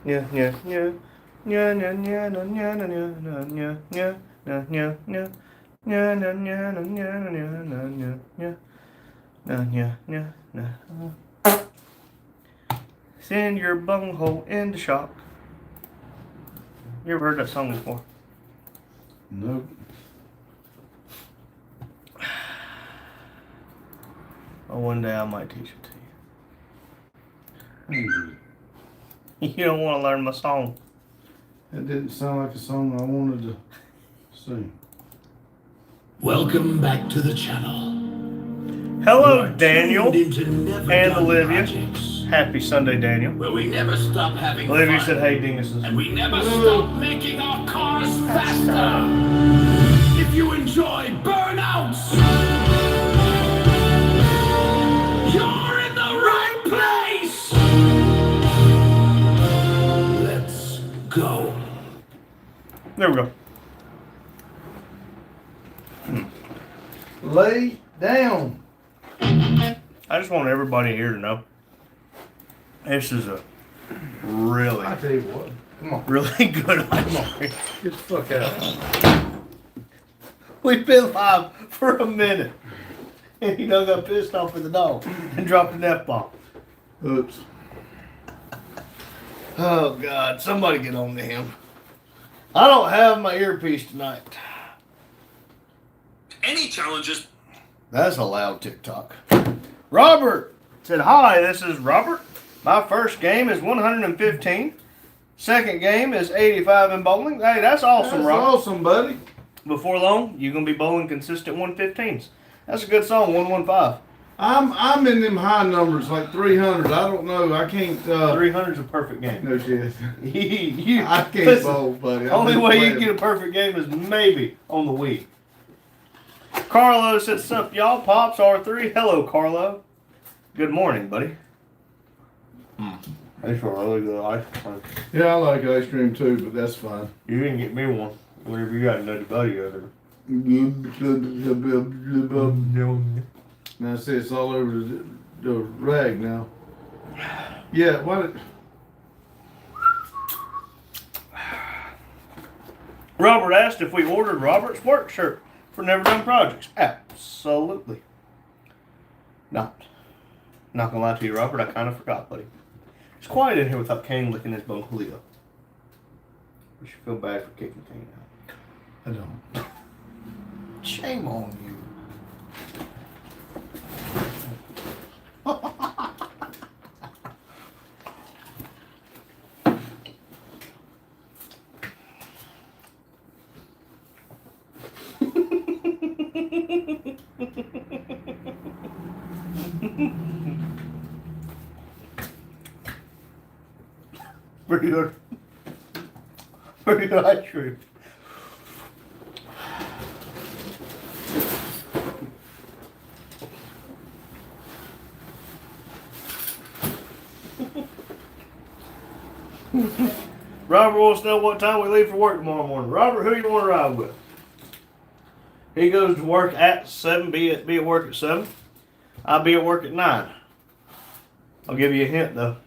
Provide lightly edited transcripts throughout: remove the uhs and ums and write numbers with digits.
Yeah, yeah, yeah. Yeah, yeah, yeah, yeah, yeah, yeah, yeah, yeah, yeah, yeah, yeah. Yeah, yeah, yeah, yeah, yeah, yeah, yeah, yeah, yeah, yeah, yeah. Send your bunghole into shock. You ever heard that song before? Nope. Well, one day I might teach it to Angry. you. You don't want to learn my song. That didn't sound like a song I wanted to sing. Welcome back to the channel. Hello, You are Daniel tuned into Never and Done Olivia. Projects, Happy Sunday, Daniel. where we never stop having Olivia fun, said, "Hey, dinguses." and we never stop making our cars faster. If you enjoy burnouts, you're in the right place. Let's go. There we go. Lay down. I just want everybody here to know this is a really, I tell you what. Come on. really good ice cream. Get the fuck out. We've been live for a minute. And you know, got pissed off with the dog and dropped an F-bomb. Oops. Oh, God. Somebody get on to him. I don't have my earpiece tonight. Any challenges? That's a loud TikTok. Robert said, "Hi, this is Robert. My first game is 115. Second game is 85 in bowling." Hey, that's awesome, That's Robert. awesome, buddy. Before long, you're going to be bowling consistent 115s. That's a good song, 115. I'm in them high numbers, like 300. I don't know. I can't. 300's a perfect game. No shit. You, I can't listen, bowl, buddy. Only way you get a perfect game is maybe on the Wii. Carlo said, "Sup, y'all? Pops R3. Hello, Carlo. Good morning, buddy." That's a really good ice cream. Yeah, I like ice cream too, but that's fine. You didn't get me one. Whenever you got another buddy over Now see, it's all over the rag now. Yeah, what? Robert asked if we ordered Robert's work shirt for Never Done Projects. Absolutely not. Not gonna lie to you, Robert. I kind of forgot, buddy. It's quiet in here without Kane licking his bone, Julio. We should feel bad for kicking Kane out. I don't. Shame on you. Pretty good. Pretty good ice cream. Robert wants to know what time we leave for work tomorrow morning. Robert, who you want to ride with? He goes to work at 7, be at work at 7. I'll be at work at 9. I'll give you a hint though.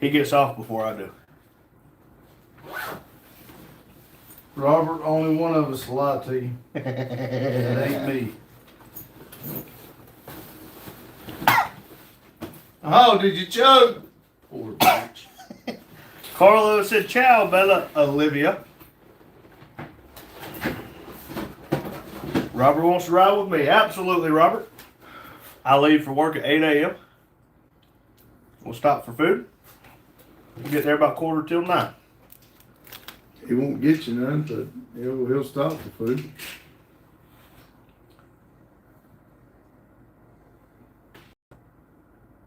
He gets off before I do. Robert, only one of us will lie to you. It ain't me. Oh, did you choke? Poor bitch. Carlo said, "Ciao, Bella Olivia." Robert wants to ride with me. Absolutely, Robert. I leave for work at 8 a.m. We'll stop for food. We'll get there about 8:45. He won't get you none, but he'll stop for food.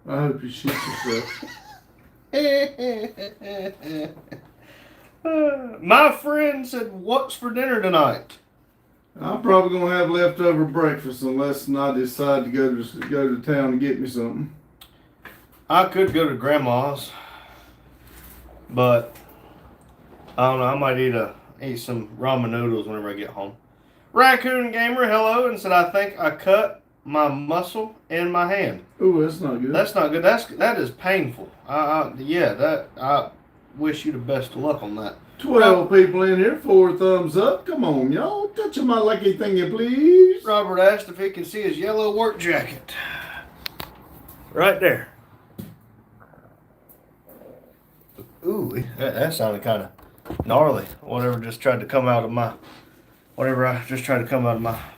I hope you shoot yourself. My friend said, "What's for dinner tonight?" I'm probably gonna have leftover breakfast unless I decide to go to town and get me something. I could go to Grandma's, but I don't know. I might eat some ramen noodles whenever I get home. Raccoon Gamer, hello, and said, "I think I cut my muscle in my hand." Oh, that's not good. That's not good. That is painful. wish you the best of luck on that. 12 people in here, 4 thumbs up. Come on, y'all. Touch my lucky thingy, please. Robert asked if he can see his yellow work jacket. Right there. Ooh, that sounded kind of gnarly. Whatever I just tried to come out of my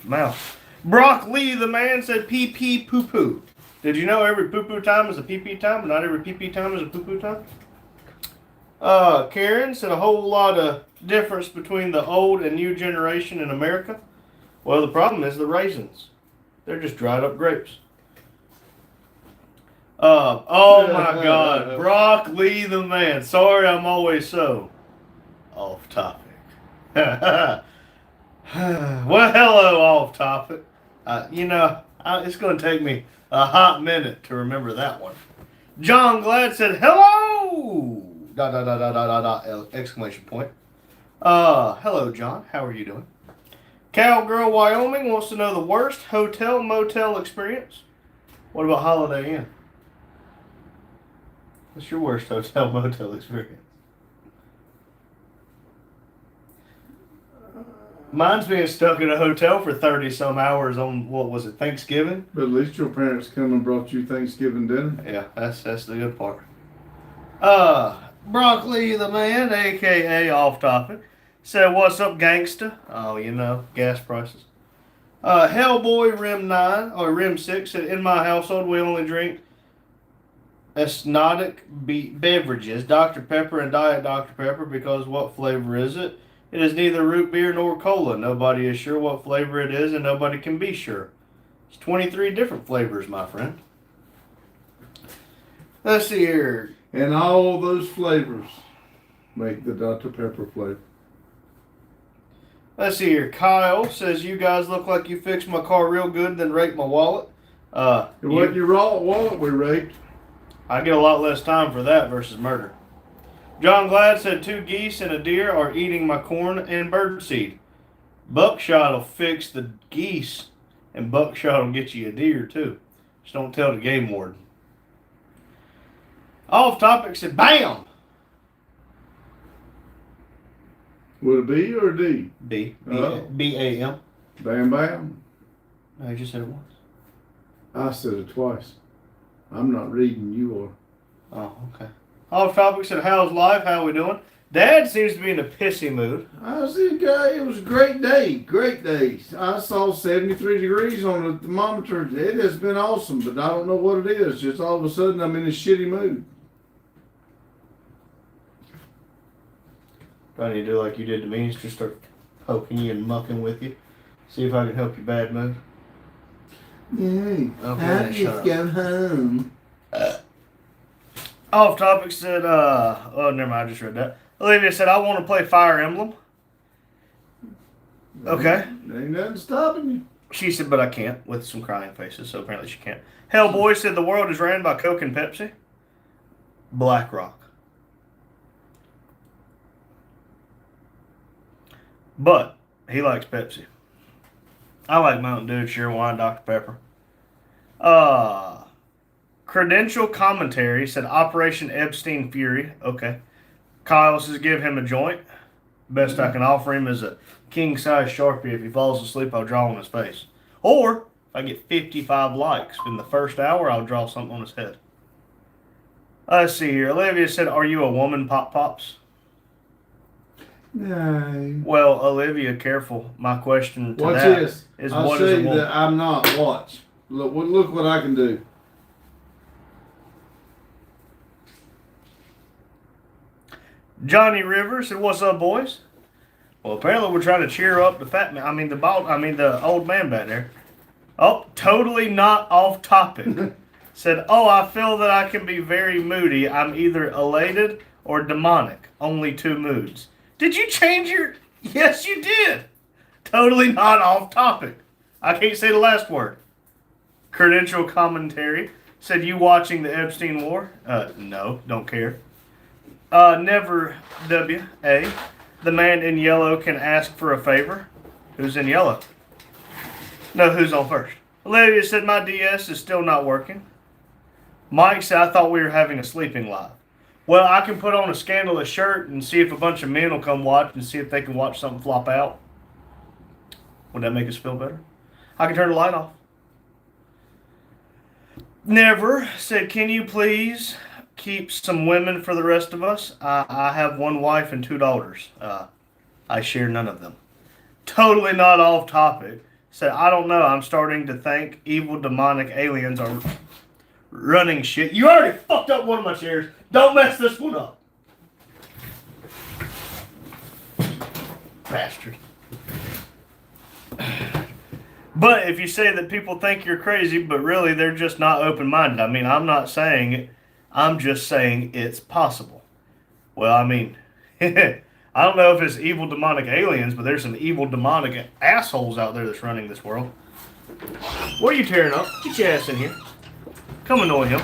mouth. Brock Lee, the man, said pee pee poo poo. Did you know every poo poo time is a pee pee time, but not every pee pee time is a poo poo time? Karen said a whole lot of difference between the old and new generation in America. Well, the problem is the raisins. They're just dried up grapes. Oh my God, Brock Lee, the man. Sorry, I'm always so off topic. Well, hello, off topic. It's going to take me a hot minute to remember that one. John Glad said, hello! ... exclamation point. Hello, John. How are you doing? Cowgirl, Wyoming wants to know the worst hotel motel experience. What about Holiday Inn? What's your worst hotel motel experience? Mine's being stuck in a hotel for 30-some hours on, what was it, Thanksgiving? But at least your parents come and brought you Thanksgiving dinner. Yeah, that's the good part. Broccoli the man, a.k.a. Off Topic, said, what's up, gangsta? Oh, gas prices. Hellboy Rim 9, or Rim 6, said, in my household, we only drink exotic beverages, Dr. Pepper and Diet Dr. Pepper, because what flavor is it? It is neither root beer nor cola. Nobody is sure what flavor it is, and nobody can be sure. It's 23 different flavors, my friend. Let's see here. And all those flavors make the Dr. Pepper flavor. Let's see here. Kyle says, you guys look like you fixed my car real good, then raped my wallet. It wasn't your wallet we raped. I get a lot less time for that versus murder. John Glad said 2 geese and a deer are eating my corn and birdseed. Buckshot will fix the geese, and buckshot will get you a deer too. Just don't tell the game warden. Off Topic said, bam! Would it be or a D? B. B-A-M. Bam bam. No, I just said it once. I said it twice. I'm not reading, you are. Oh, okay. Off Topic said, how's life? How we doing? Dad seems to be in a pissy mood. It was a great day. Great day. I saw 73 degrees on the thermometer. It has been awesome, but I don't know what it is. Just all of a sudden, I'm in a shitty mood. Do I need to do like you did to me? Just start poking you and mucking with you. See if I can help your bad mood. Yeah. Okay, I just go home. Off Topic said, oh, never mind, I just read that. Olivia said, I want to play Fire Emblem. Okay. Ain't nothing stopping you. She said, but I can't, with some crying faces, so apparently she can't. Hellboy said, the world is ran by Coke and Pepsi. BlackRock. But he likes Pepsi. I like Mountain Dew, Cheer Wine, Dr. Pepper. Credential Commentary said Operation Epstein Fury. Okay. Kyle says give him a joint. Best I can offer him is a king-size Sharpie. If he falls asleep, I'll draw on his face. Or, if I get 55 likes in the first hour, I'll draw something on his head. Let's see here. Olivia said, are you a woman, Pop Pops? No. Well, Olivia, careful. My question to Watch that this. is I'll what show is a you woman? that I'm not. Watch. Look what I can do. Johnny Rivers said, what's up, boys? Well, apparently we're trying to cheer up the fat man. The old man back there. Oh, totally not off topic. Said, oh, I feel that I can be very moody. I'm either elated or demonic. Only 2 moods. Did you change your... Yes, you did. Totally not off topic. I can't say the last word. Credential Commentary said, you watching the Epstein War? No, don't care. Never W.A. The man in yellow can ask for a favor. Who's in yellow? No, who's on first? Olivia said, my DS is still not working. Mike said, I thought we were having a sleeping live. Well, I can put on a scandalous shirt and see if a bunch of men will come watch and see if they can watch something flop out. Would that make us feel better? I can turn the light off. Never said, can you please keep some women for the rest of us? I have one wife and two daughters. I share none of them. Totally not off topic. Said, I don't know. I'm starting to think evil demonic aliens are running shit. You already fucked up one of my chairs. Don't mess this one up. Bastard. But if you say that people think you're crazy, but really they're just not open-minded. I mean, I'm not saying it. I'm just saying it's possible. Well, I mean, I don't know if it's evil demonic aliens, but there's some evil demonic assholes out there that's running this world. What are you tearing up? Get your ass in here. Come annoy him.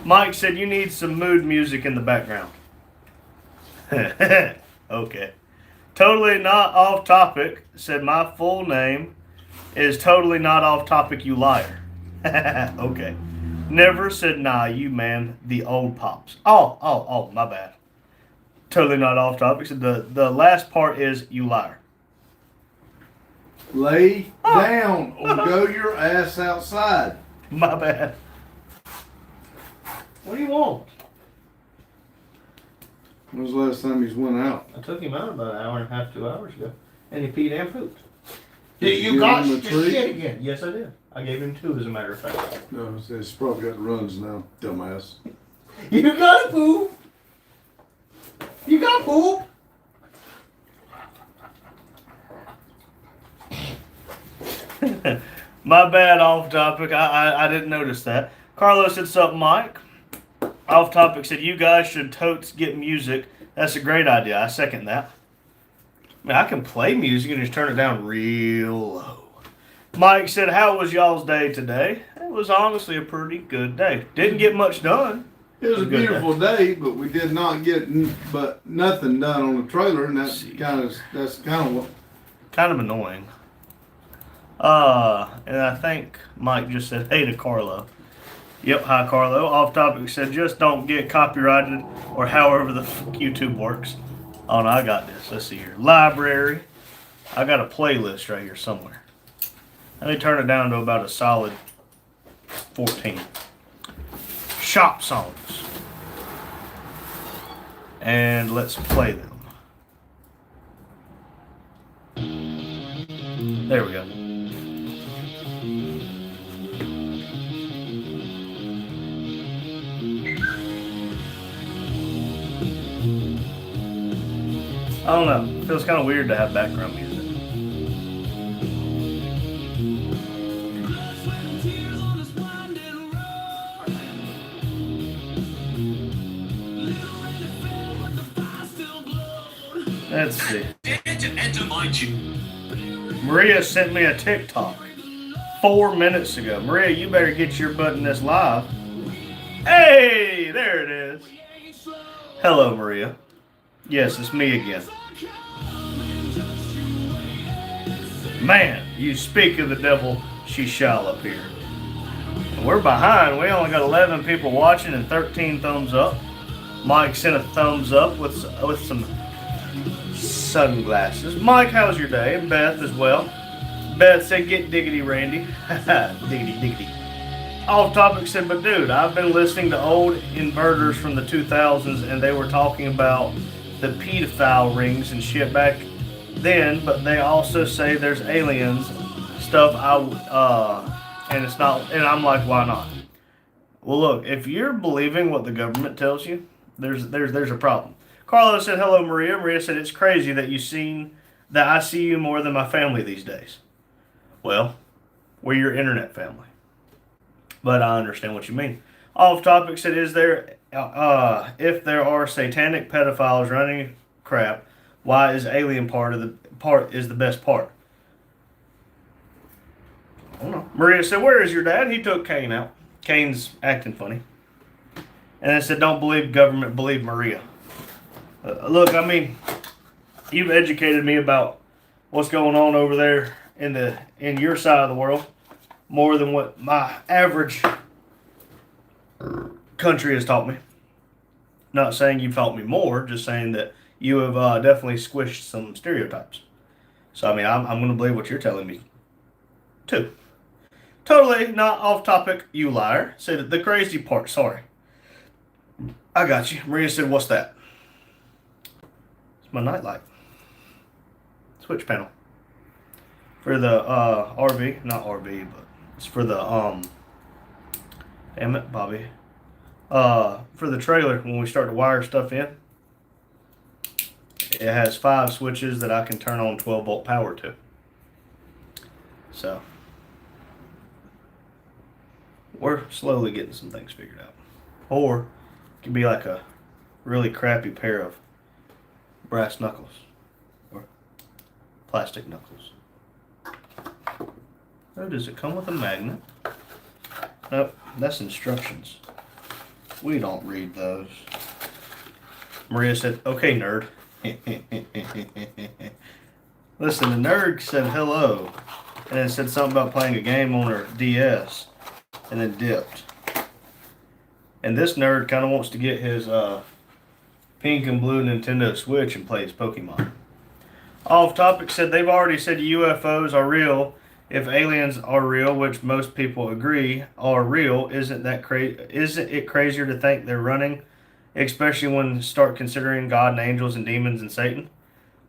Mike said you need some mood music in the background. Okay. Totally not off topic. Said my full name is totally not off topic, you liar. Okay. Never said nah, you man, the old pops. Oh, my bad. Totally not off topic. So the last part is you liar. Lay down or go your ass outside. My bad. What do you want? When was the last time he's went out? I took him out about an hour and a half, 2 hours ago. And he peed and pooped. Did You you got give him your a treat? shit again. Yes, I did. I gave him 2, as a matter of fact. No, he's probably got runs now, dumbass. You got poop. You got poop. My bad, off topic. I didn't notice that. Carlos said something, Mike. Off topic said you guys should totes get music. That's a great idea. I second that. I mean, I can play music and just turn it down real low. Mike said, how was y'all's day today? It was honestly a pretty good day. Didn't get much done. It was a beautiful day, but we did not get nothing done on the trailer, and that's kind of what. Kind of annoying. And I think Mike just said, hey to Carlo. Yep, hi Carlo. Off topic said, just don't get copyrighted or however the fuck YouTube works. Oh no, I got this. Let's see here. Library. I got a playlist right here somewhere. Let me turn it down to about a solid 14. Shop songs. And let's play them. There we go. I don't know. It feels kind of weird to have background music. Let's see. Maria sent me a TikTok 4 minutes ago. Maria, you better get your butt in this live. Hey, there it is. Hello, Maria. Yes, it's me again. Man, you speak of the devil, she shall appear. We're behind. We only got 11 people watching and 13 thumbs up. Mike sent a thumbs up with some sunglasses. Mike, how's your day? And Beth as well. Beth said, get diggity, Randy. Diggity, diggity. Off topic said, but dude, I've been listening to old inverters from the 2000s and they were talking about the pedophile rings and shit back then, but they also say there's aliens stuff. And it's not, and I'm like, why not? Well, look, if you're believing what the government tells you, there's a problem. Carlos said, hello, Maria. Maria said, it's crazy that I see you more than my family these days. Well, we're your internet family. But I understand what you mean. Off topic said, if there are satanic pedophiles running crap, why is alien is the best part? I don't know. Maria said, where is your dad? He took Kane out. Kane's acting funny. And I said, don't believe government, believe Maria. Look, I mean, you've educated me about what's going on over there in your side of the world more than what my average country has taught me. Not saying you taught me more, just saying that you have definitely squished some stereotypes. So, I mean, I'm going to believe what you're telling me, too. Totally not off topic, you liar. Said the crazy part, sorry. I got you. Maria said, what's that? It's my nightlight. Switch panel. For the RV, not RV, but it's for the, damn it, Bobby. For the trailer, when we start to wire stuff in, it has 5 switches that I can turn on 12-volt power to. So, we're slowly getting some things figured out. Or, it could be like a really crappy pair of brass knuckles. Or plastic knuckles. Oh, does it come with a magnet? Nope, that's instructions. We don't read those. Maria said, okay, nerd. Listen, the nerd said hello. And then said something about playing a game on her DS. And then dipped. And this nerd kind of wants to get his pink and blue Nintendo Switch and play his Pokemon. Off topic said they've already said UFOs are real. If aliens are real, which most people agree are real, isn't it crazier to think they're running? Especially when you start considering God and angels and demons and Satan.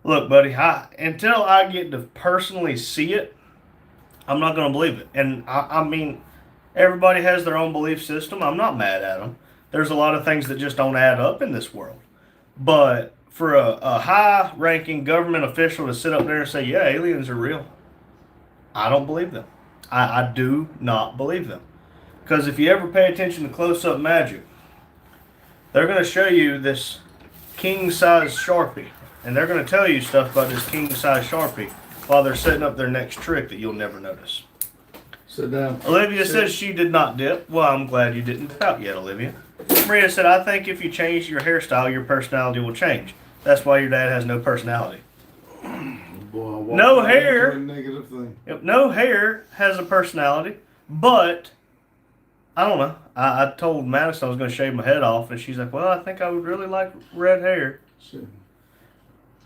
Look, buddy, until I get to personally see it, I'm not going to believe it. And I mean, everybody has their own belief system. I'm not mad at them. There's a lot of things that just don't add up in this world. But for a high-ranking government official to sit up there and say, yeah, aliens are real, I don't believe them. I do not believe them. Because if you ever pay attention to close-up magic, they're going to show you this king-size Sharpie. And they're going to tell you stuff about this king-size Sharpie while they're setting up their next trick that you'll never notice. Sit down. Olivia says she did not dip. Well, I'm glad you didn't dip out yet, Olivia. Maria said, I think if you change your hairstyle, your personality will change. That's why your dad has no personality. Boy, No hair. a negative thing. Yep, no hair has a personality, but I don't know. I told Madison I was going to shave my head off, and she's like, well, I think I would really like red hair. Sure.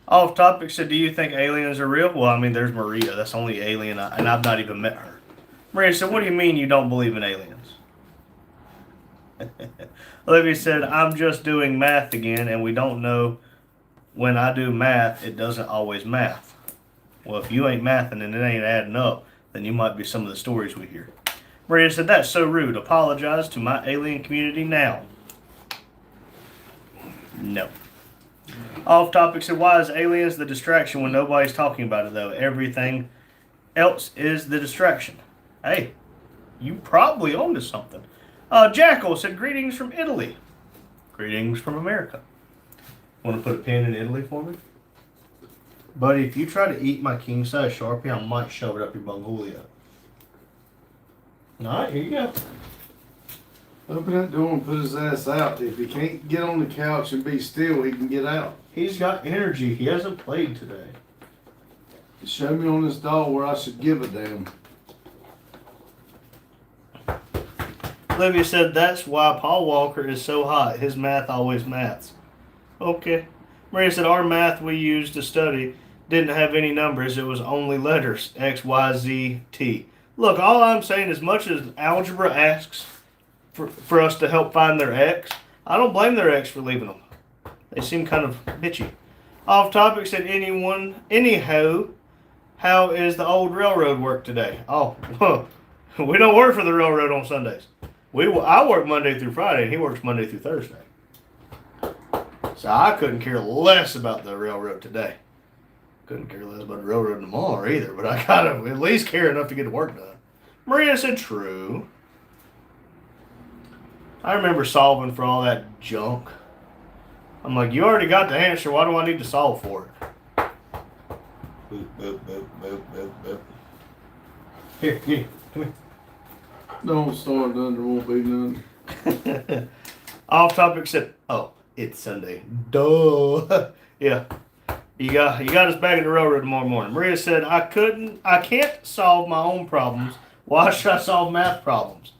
Off topic said, do you think aliens are real? Well, I mean, there's Maria. That's the only alien, and I've not even met her. Maria said, what do you mean you don't believe in aliens? Olivia said, I'm just doing math again, and we don't know when I do math, it doesn't always math. Well, if you ain't mathing and it ain't adding up, then you might be some of the stories we hear. Maria said, that's so rude. Apologize to my alien community now. No. Off topic said, why is aliens the distraction when nobody's talking about it, though? Everything else is the distraction. Hey, you probably onto something. Jackal said, greetings from Italy. Greetings from America. Want to put a pin in Italy for me? Buddy, if you try to eat my king-size Sharpie, I might shove it up your bungolia. Alright, here you go. Open that door and put his ass out. If he can't get on the couch and be still, he can get out. He's got energy. He hasn't played today. Show me on this doll where I should give a damn. Olivia said, that's why Paul Walker is so hot. His math always maths. Okay. Maria said, our math we used to study didn't have any numbers. It was only letters. X, Y, Z, T. Look, all I'm saying, as much as algebra asks for us to help find their X, I don't blame their X for leaving them. They seem kind of bitchy. Off topic said, anyhow, how is the old railroad work today? Oh, we don't work for the railroad on Sundays. I work Monday through Friday, and he works Monday through Thursday. So I couldn't care less about the railroad today. Couldn't care less about the railroad tomorrow either, but I gotta at least care enough to get the work done. Maria said, true. I remember solving for all that junk. I'm like, you already got the answer. Why do I need to solve for it? Boop, boop, boop, boop, boop, boop. Here, come here. Don't start none, there won't be none. Off topic said, oh, it's Sunday. Duh. Yeah. You got us back at the railroad tomorrow morning. Maria said, I can't solve my own problems. Why should I solve math problems?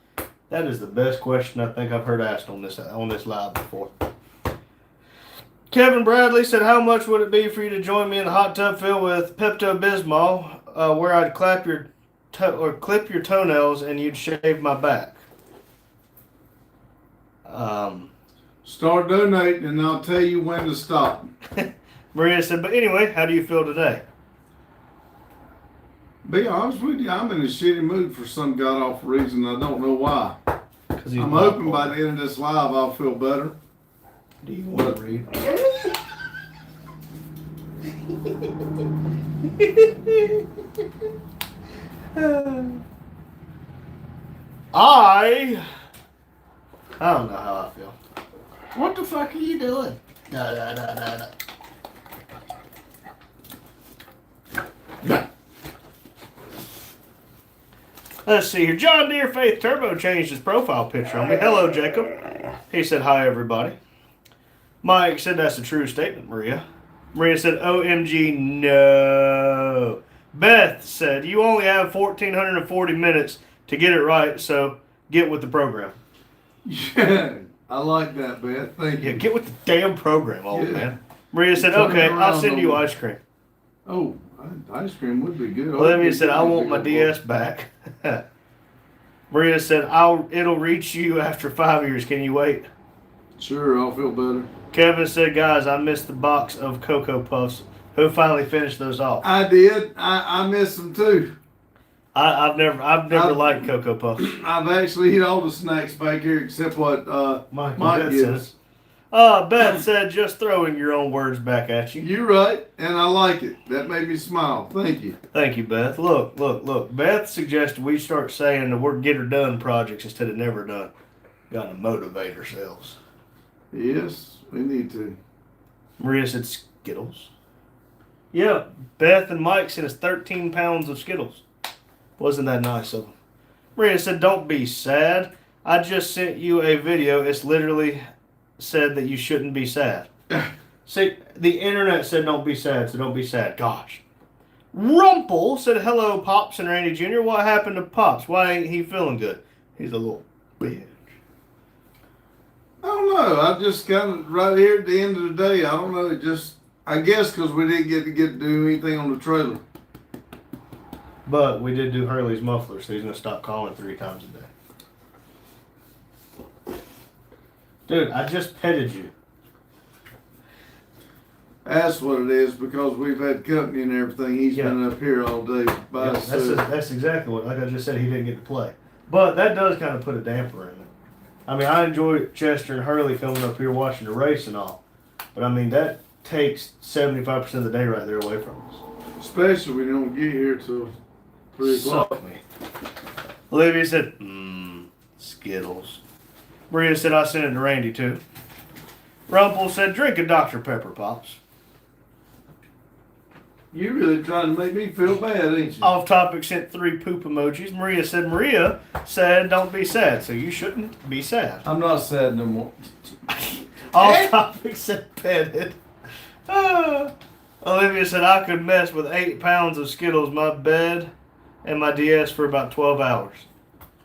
That is the best question I think I've heard asked on this live before. Kevin Bradley said, "How much would it be for you to join me in the hot tub filled with Pepto Bismol, where I'd clip your toenails and you'd shave my back?" Start donating, and I'll tell you when to stop. Maria said, "But anyway, how do you feel today?" Be honest with you, I'm in a shitty mood for some god awful reason. I don't know why. Because I'm hoping by the end of this live I'll feel better. Do you want to read? I don't know how I feel. What the fuck are you doing? No. Let's see here. John Deere Faith Turbo changed his profile picture on me. Hello, Jacob. He said, "Hi, everybody." Mike said, "That's a true statement, Maria." Maria said, "OMG, no." Beth said, "You only have 1,440 minutes to get it right, so get with the program." Yeah, I like that, Beth. Thank you. Yeah, get with the damn program, old Yeah. man. Maria said, Turn "Okay, around I'll send you over. ice cream." Oh, ice cream would be good. Olivia said, "I want my DS back." Maria said, it'll reach you after 5 years. Can you wait?" Sure, I'll feel better. Kevin said, "Guys, I missed the box of Cocoa Puffs. Who finally finished those off?" I did. I miss them too. I've never liked Cocoa Puffs. I've actually eaten all the snacks back here except what Mike Beth gives. Beth said, "Just throwing your own words back at you." You're right, and I like it. That made me smile. Thank you. Thank you, Beth. Look. Beth suggested we start saying the word "get her done" projects instead of "never done." Got to motivate ourselves. Yes, we need to. Maria said, "Skittles." Yeah, Beth and Mike sent us 13 pounds of Skittles. Wasn't that nice of them? Maria said, "Don't be sad. I just sent you a video. It's literally said that you shouldn't be sad." See, the internet said don't be sad, so don't be sad. Gosh. Rumple said, "Hello, Pops and Randy Jr. What happened to Pops? Why ain't he feeling good? He's a little bitch." I don't know. I just kind of right here at the end of the day. I don't know. It just I guess because we didn't get to do anything on the trailer. But we did do Hurley's muffler, so he's going to stop calling 3 times a day. Dude, I just petted you. That's what it is because we've had company and everything. He's been up here all day by himself. That's exactly what, like I just said, he didn't get to play. But that does kind of put a damper in it. I mean, I enjoy Chester and Hurley coming up here watching the race and all. But I mean, that takes 75% of the day right there away from us. Especially when you don't get here till 3 o'clock. Suck me. Olivia said, Skittles. Maria said, "I sent it to Randy too." Rumple said, "Drink a Dr. Pepper, Pops." You really trying to make me feel bad, ain't you? Off Topic sent 3 poop emojis. Maria said, "Don't be sad," so you shouldn't be sad. I'm not sad no more. Off Topic said, "Petted." Olivia said, "I could mess with 8 pounds of Skittles, my bed, and my DS for about 12 hours.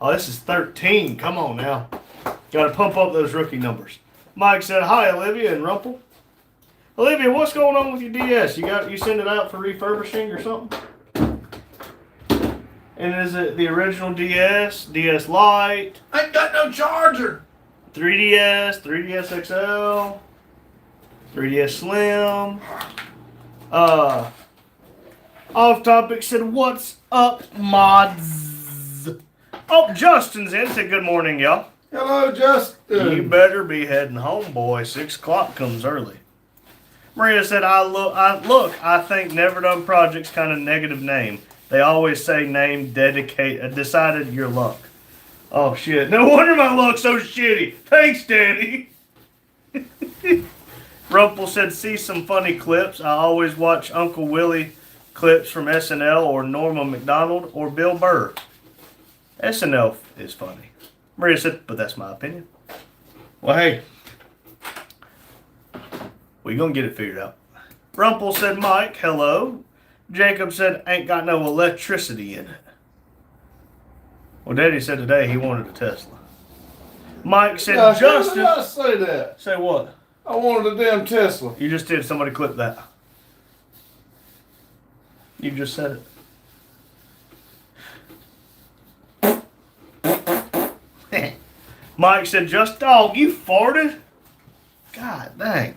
Oh, this is 13. Come on now. Got to pump up those rookie numbers. Mike said, "Hi, Olivia and Rumple." Olivia, what's going on with your DS? You send it out for refurbishing or something? And is it the original DS, DS Lite? I ain't got no charger. 3DS, 3DS XL, 3DS Slim. Off Topic said, "What's up, mods?" Oh, Justin's in. Said, "Good morning, y'all." Hello, Justin. You better be heading home, boy. 6 o'clock comes early. Maria said, I think Never Done Project's kind of negative name. They always say name, decided your luck. Oh, shit. No wonder my luck's so shitty. Thanks, Daddy. Rumple said, "See some funny clips. I always watch Uncle Willie clips from SNL or Norma McDonald or Bill Burr. SNL is funny." Maria said, "But that's my opinion." Well, hey, we gonna get it figured out. Rumple said, "Mike, hello." Jacob said, "Ain't got no electricity in it." Well, Daddy said today he wanted a Tesla. Mike said, Now, "Justin." how did I say that? Say what? I wanted a damn Tesla. You just did. Somebody clip that. You just said it. Mike said, just dog, you farted? God dang.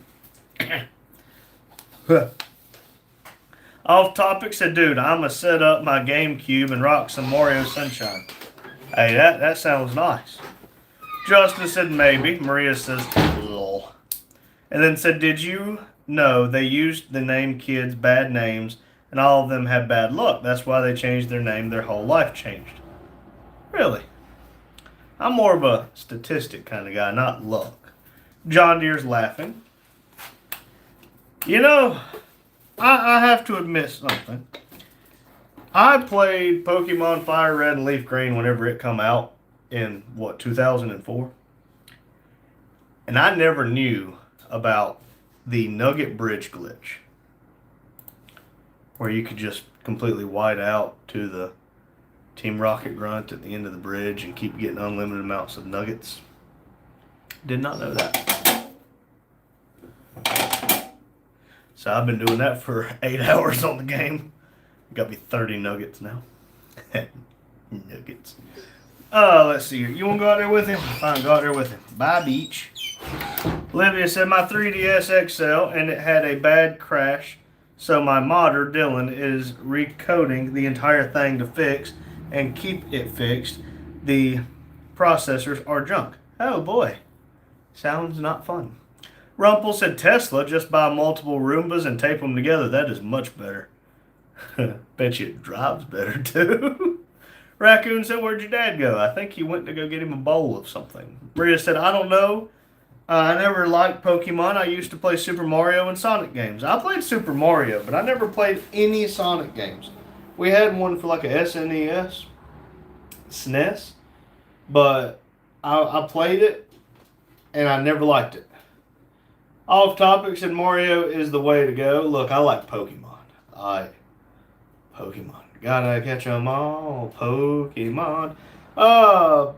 Off topic said, dude, I'ma set up my GameCube and rock some Mario Sunshine. Hey, that sounds nice. Justin said, maybe. Maria says, lol. And then said, did you know they used the name kids bad names and all of them had bad luck? That's why they changed their name. Their whole life changed. Really? I'm more of a statistic kind of guy, not luck. John Deere's laughing. You know, I have to admit something. I played Pokemon Fire Red and Leaf Green whenever it come out in, 2004? And I never knew about the Nugget Bridge glitch, where you could just completely white out to the Team Rocket grunt at the end of the bridge and keep getting unlimited amounts of nuggets. Did not know that. So I've been doing that for 8 hours on the game. Got me 30 nuggets now. Nuggets. Let's see here. You want to go out there with him? Fine, go out there with him. Bye, beach. Olivia said, my 3DS XL, and it had a bad crash. So my modder, Dylan, is recoding the entire thing to fix and keep it fixed. The processors are junk. Oh boy. Sounds not fun. Rumpel said, Tesla, just buy multiple Roombas and tape them together. That is much better. Bet you it drives better too. Raccoon said, where'd your dad go? I think he went to go get him a bowl of something. Maria said, I don't know. I never liked Pokemon. I used to play Super Mario and Sonic games. I played Super Mario, but I never played any Sonic games. We had one for like a SNES, SNES, but I played it, and I never liked it. Off topic said Mario is the way to go. Look, I like Pokemon. Pokemon. Gotta catch 'em all. Pokemon. Bo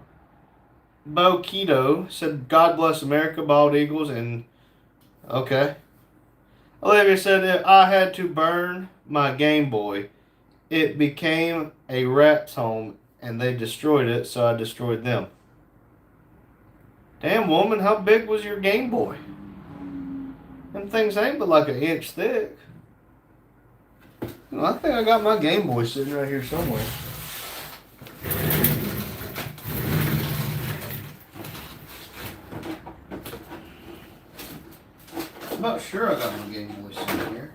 Keto said, God bless America, bald eagles, and okay. Olivia said, if I had to burn my Game Boy, it became a rat's home, and they destroyed it, so I destroyed them. Damn, woman, how big was your Game Boy? Them things ain't but like an inch thick. Well, I think I got my Game Boy sitting right here somewhere. I'm about sure I got my Game Boy sitting here.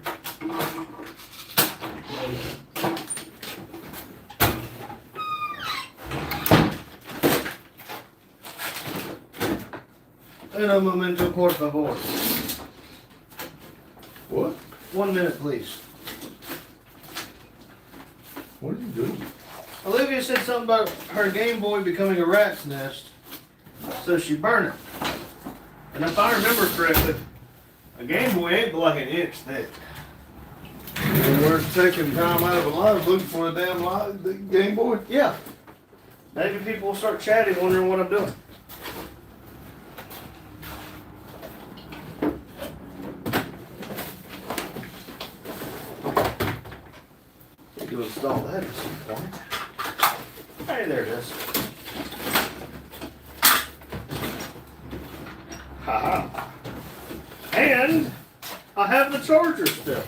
En un momento, por favor. What? 1 minute, please. What are you doing? Olivia said something about her Game Boy becoming a rat's nest, so she burned it. And if I remember correctly, a Game Boy ain't but like an inch thick. And we're taking time out of our lives looking for a damn the Game Boy? Yeah. Maybe people will start chatting, wondering what I'm doing. You install that at some point. Hey, there it is. Haha. And I have the charger still.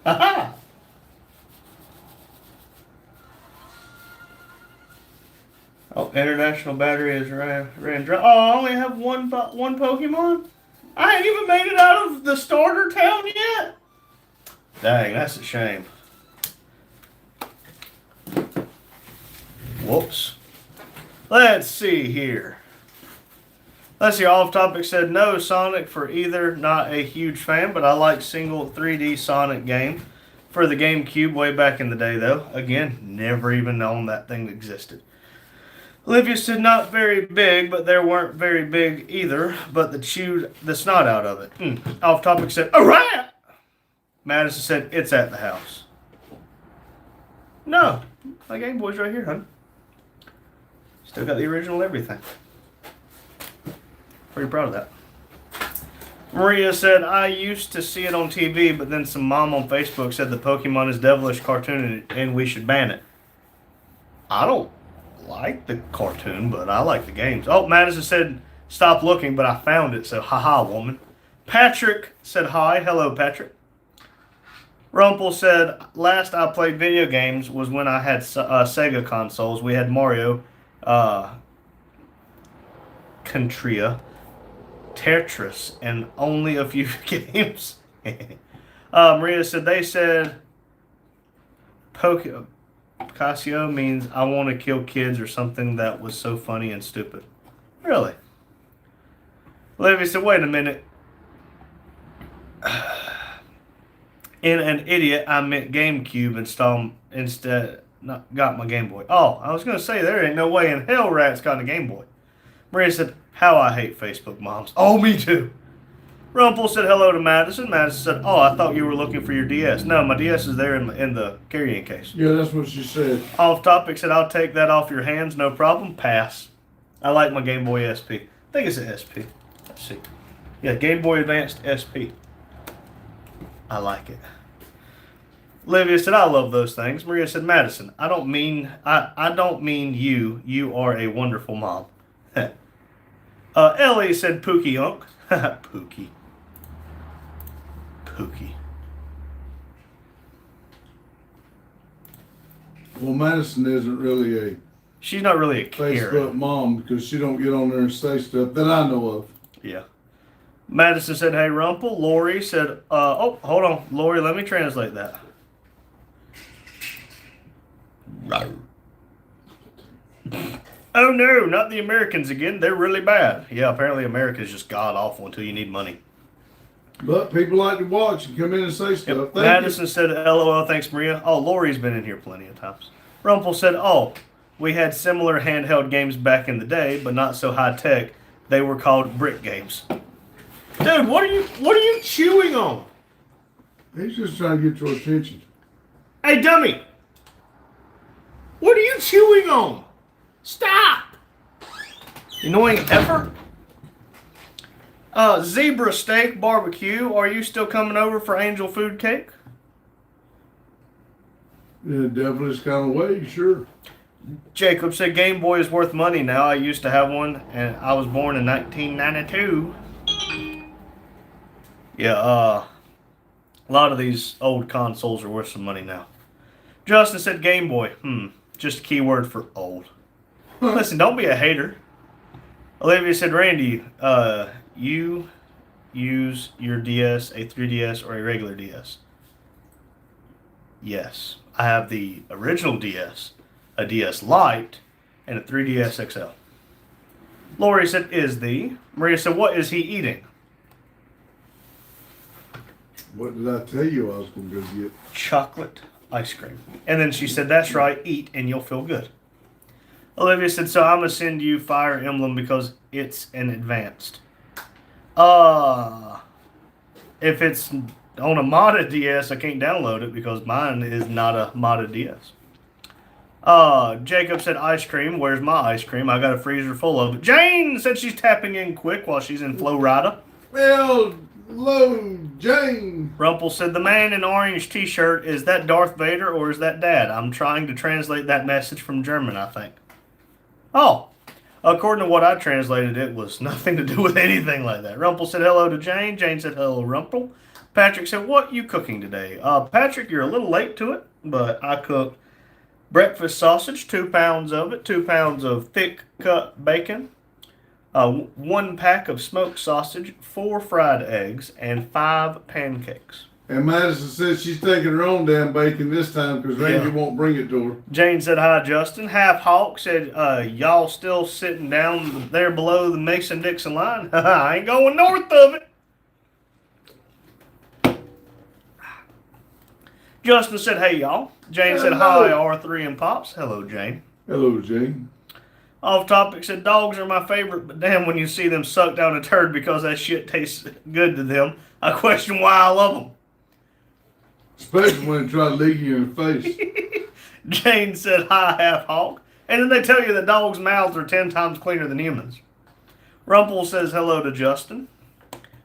Aha! Oh, international battery is ran dry. Oh, I only have one Pokemon? I ain't even made it out of the starter town yet? Dang, that's a shame. Whoops. Let's see here. Let's see, Off Topic said no Sonic for either. Not a huge fan, but I like single 3D Sonic game for the GameCube way back in the day, though. Again, never even known that thing existed. Olivia said not very big, but they weren't very big either, but the chewed the snot out of it. Off Topic said, a rat! Madison said, it's at the house. No, my Game Boy's right here, honey. Still got the original everything. Pretty proud of that. Maria said, I used to see it on TV, but then some mom on Facebook said the Pokemon is devilish cartoon and we should ban it. I don't like the cartoon, but I like the games. Oh, Madison said, stop looking, but I found it, so haha, woman. Patrick said hi. Hello, Patrick. Rumpel said, last I played video games was when I had Sega consoles. We had Mario, Contria, Tetris, and only a few games. Maria said, they said Picasso means I want to kill kids or something that was so funny and stupid. Really? Olivia said, wait a minute. In an idiot, I meant GameCube instead. Not got my Game Boy. Oh, I was going to say, there ain't no way in hell Rat's got a Game Boy. Maria said, how I hate Facebook moms. Oh, me too. Rumpel said hello to Madison. Madison said, oh, I thought you were looking for your DS. No, my DS is there in the carrying case. Yeah, that's what she said. Off topic said, I'll take that off your hands, no problem. Pass. I like my Game Boy SP. I think it's an SP. Let's see. Yeah, Game Boy Advanced SP. I like it. Olivia said, I love those things. Maria said, Madison, I don't mean you. You are a wonderful mom. Ellie said, Pookie Unk. Pookie. Well, Madison isn't really a She's not really a carer. Facebook mom because she don't get on there and say stuff that I know of. Yeah. Madison said, hey, Rumpel. Lori said, oh, hold on. Lori, let me translate that. Oh, no, not the Americans again. They're really bad. Yeah, apparently America's just god-awful until you need money. But people like to watch and come in and say stuff. Yep. Madison said, LOL, thanks, Maria. Oh, Lori's been in here plenty of times. Rumpel said, oh, we had similar handheld games back in the day, but not so high-tech. They were called brick games. Dude, what are you chewing on? He's just trying to get your attention. Hey, dummy! What are you chewing on? Stop! Annoying heifer. Zebra steak barbecue. Are you still coming over for angel food cake? In a devilish kind of way, sure. Jacob said Game Boy is worth money now. I used to have one, and I was born in 1992. Yeah, a lot of these old consoles are worth some money now. Justin said Game Boy. Just a keyword for old. Listen, don't be a hater. Olivia said, Randy, you use your DS, a 3DS, or a regular DS? Yes. I have the original DS, a DS Lite, and a 3DS XL. Lori said, is the. Maria said, what is he eating? What did I tell you I was going to go get? Chocolate ice cream. And then she said, that's right, eat and you'll feel good. Olivia said, so I'm going to send you Fire Emblem because it's an advanced. If it's on a modded DS, I can't download it because mine is not a modded DS. Jacob said, ice cream. Where's my ice cream? I got a freezer full of it. Jane said she's tapping in quick while she's in Florida. Well, hello, Jane. Rumpel said, the man in orange t-shirt, is that Darth Vader or is that Dad? I'm trying to translate that message from German, I think. Oh, according to what I translated, it was nothing to do with anything like that. Rumpel said hello to Jane. Jane said hello, Rumpel. Patrick said, what you cooking today? Patrick, you're a little late to it, but I cooked breakfast sausage, 2 pounds of it, 2 pounds of thick cut bacon, 1 pack of smoked sausage, 4 fried eggs, and 5 pancakes. And Madison says she's taking her own damn bacon this time because Randy won't bring it to her. Jane said, hi, Justin. Half Hawk said, y'all still sitting down there below the Mason-Dixon line? I ain't going north of it. Justin said, hey, y'all. Jane said, hi, R3 and Pops. Hello, Jane. Hello, Jane. Off topic said, dogs are my favorite, but damn, when you see them suck down a turd because that shit tastes good to them, I question why I love them. Especially when they try to lick you in the face. Jane said, hi, half hawk. And then they tell you that dogs' mouths are 10 times cleaner than humans. Rumple says hello to Justin.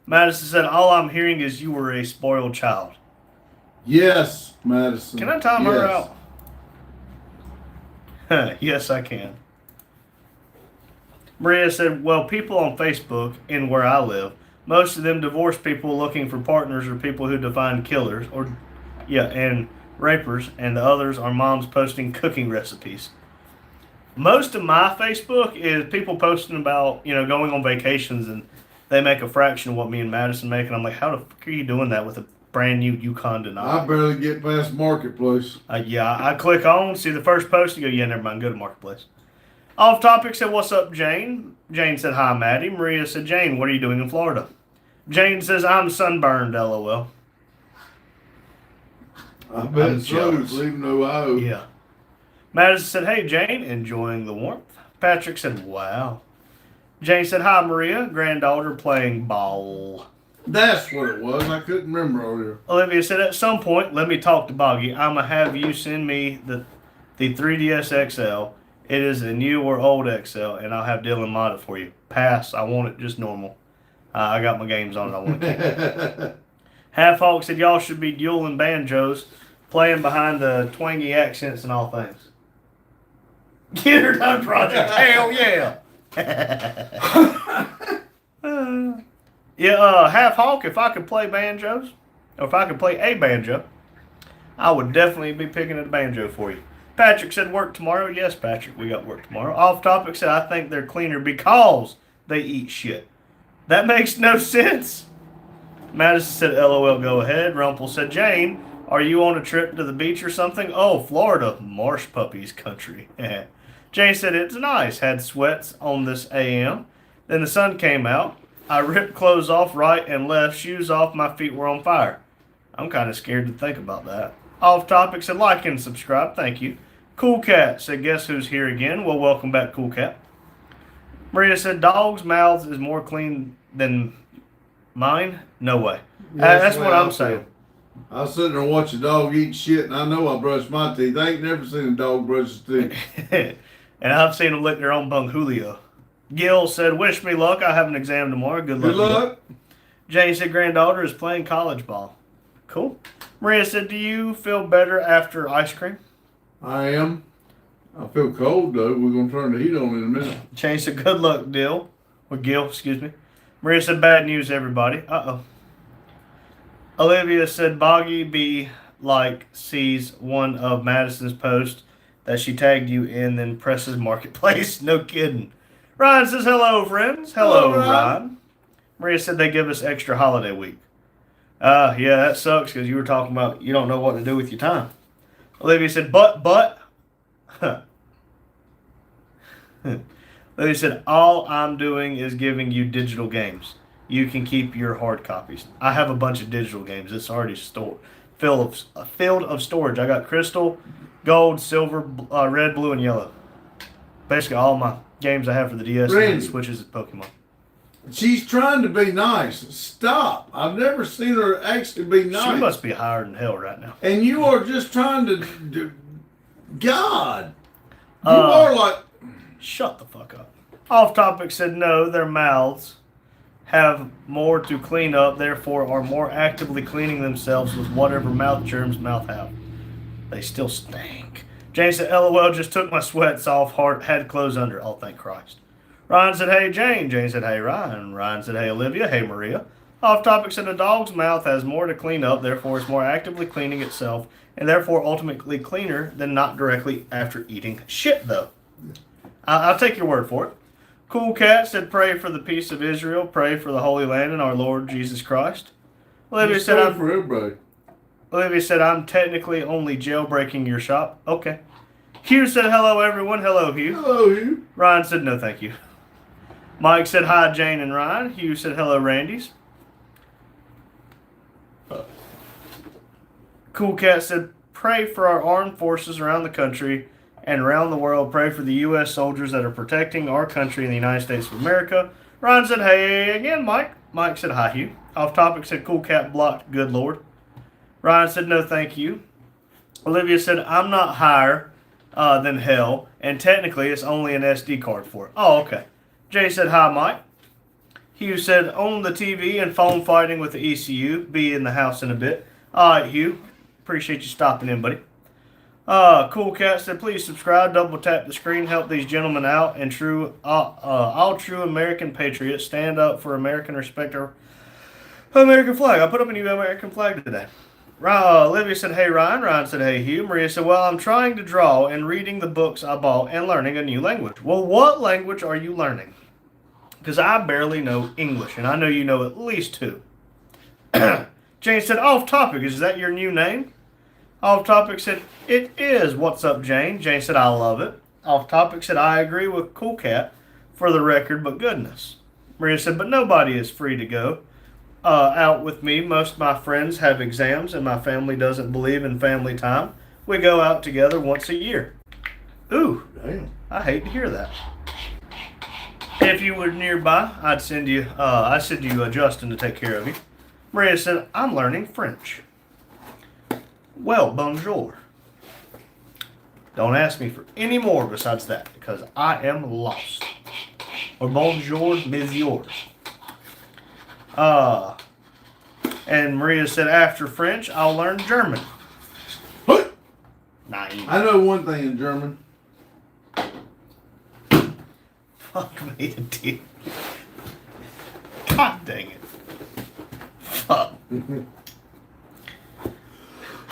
Madison said, all I'm hearing is you were a spoiled child. Yes, Madison. Can I time her Yes. out? Yes, I can. Maria said, well, people on Facebook, in where I live, most of them divorced people looking for partners or people who define killers, and rapers, and the others are moms posting cooking recipes. Most of my Facebook is people posting about, going on vacations, and they make a fraction of what me and Madison make, and I'm like, how the fuck are you doing that with a brand new Yukon Denali? I barely get past Marketplace. I click on, see the first post, and go, yeah, never mind, go to Marketplace. Off topic said, what's up, Jane? Jane said, hi, Maddie. Maria said, Jane, what are you doing in Florida? Jane says, I'm sunburned, LOL. I bet I'm so. jealous. Leaving Ohio. Yeah. Madison said, hey, Jane, enjoying the warmth. Patrick said, wow. Jane said, hi, Maria, granddaughter playing ball. That's what it was. I couldn't remember earlier. Olivia said, at some point, let me talk to Boggy. I'm going to have you send me the 3DS XL. It is a new or old XL, and I'll have Dylan mod it for you. Pass. I want it just normal. I got my games on it. I want to keep it. Half Hawk said, y'all should be dueling banjos, playing behind the twangy accents and all things. Get her done, Project. Hell yeah. Half Hawk, if I could play banjos, or if I could play a banjo, I would definitely be picking a banjo for you. Patrick said, work tomorrow. Yes, Patrick, we got work tomorrow. Off topic said, I think they're cleaner because they eat shit. That makes no sense. Madison said, LOL, go ahead. Rumple said, Jane, are you on a trip to the beach or something? Oh, Florida, marsh puppies country. Jane said, it's nice. Had sweats on this AM. Then the sun came out. I ripped clothes off right and left. Shoes off. My feet were on fire. I'm kind of scared to think about that. Off topic said, like and subscribe. Thank you. Cool Cat said, guess who's here again? Well, welcome back, Cool Cat. Maria said, dogs' mouths is more clean than mine? No way. That's what I'm saying. I was sitting there and watch a dog eat shit, and I know I brush my teeth. I ain't never seen a dog brush his teeth. And I've seen them lick their own bung Julio. Gil said, wish me luck. I have an exam tomorrow. Good luck. Good luck. Jane said, granddaughter is playing college ball. Cool. Maria said, do you feel better after ice cream? I am. I feel cold, though. We're going to turn the heat on in a minute. Jane said, good luck, Gil, excuse me. Maria said, bad news, everybody. Uh-oh. Olivia said, Boggy B sees one of Madison's posts that she tagged you in, then presses Marketplace. No kidding. Ryan says, hello, friends. Hello, Ryan. Maria said they give us extra holiday week. Yeah, that sucks because you were talking about you don't know what to do with your time. Olivia said, but. Olivia said, all I'm doing is giving you digital games. You can keep your hard copies. I have a bunch of digital games. It's already stored. A field of storage. I got crystal, gold, silver, red, blue, and yellow. Basically all my games I have for the DS and the Switches and Pokemon. She's trying to be nice. Stop. I've never seen her actually be nice. She must be higher than hell right now. And you are just trying to do... God. You are like... Shut the fuck up. Off topic said no, their mouths have more to clean up, therefore are more actively cleaning themselves with whatever mouth germs mouth have. They still stink. Jane said, LOL, just took my sweats off, had clothes under. Oh, thank Christ. Ryan said, hey, Jane. Jane said, hey, Ryan. Ryan said, hey, Olivia. Hey, Maria. Off topic said, a dog's mouth has more to clean up, therefore it's more actively cleaning itself, and therefore ultimately cleaner than not directly after eating shit, though. I'll take your word for it. Cool Cat said, pray for the peace of Israel, pray for the Holy Land and our Lord Jesus Christ. Olivia said, for everybody. Olivia said, I'm technically only jailbreaking your shop. Okay. Hugh said, hello, everyone. Hello, Hugh. Hello, Hugh. Ryan said, no, thank you. Mike said, hi, Jane and Ryan. Hugh said, hello, Randy's. Cool Cat said, pray for our armed forces around the country and around the world. Pray for the U.S. soldiers that are protecting our country in the United States of America. Ryan said, hey again, Mike. Mike said, hi, Hugh. Off topic said, cool Cat blocked, good Lord. Ryan said, no, thank you. Olivia said, I'm not higher than hell, and technically it's only an SD card for it. Oh, okay. Jay said, hi, Mike. Hugh said, own the TV and phone fighting with the ECU. Be in the house in a bit. All right, Hugh. Appreciate you stopping in, buddy. Cool Cat said, please subscribe, double tap the screen, help these gentlemen out, and all true American patriots stand up for American, respect our American flag. I put up a new American flag today. Olivia said, hey, Ryan. Ryan said, hey, Hugh. Maria said, well, I'm trying to draw and reading the books I bought and learning a new language. Well, what language are you learning? Because I barely know English, and I know you know at least two. Jane said, off topic, is that your new name? Off topic said, it is. What's up, Jane? Jane said, I love it. Off topic said, I agree with Cool Cat for the record, but goodness. Maria said, but nobody is free to go out with me. Most of my friends have exams, and my family doesn't believe in family time. We go out together once a year. Ooh, Damn. I hate to hear that. If you were nearby, I'd send you Justin to take care of you. Maria said, I'm learning French. Well, bonjour. Don't ask me for any more besides that, because I am lost. Or bonjour, messieurs. And Maria said, after French, I'll learn German. Nine. I know one thing in German. Fuck me, dude. God dang it. Fuck.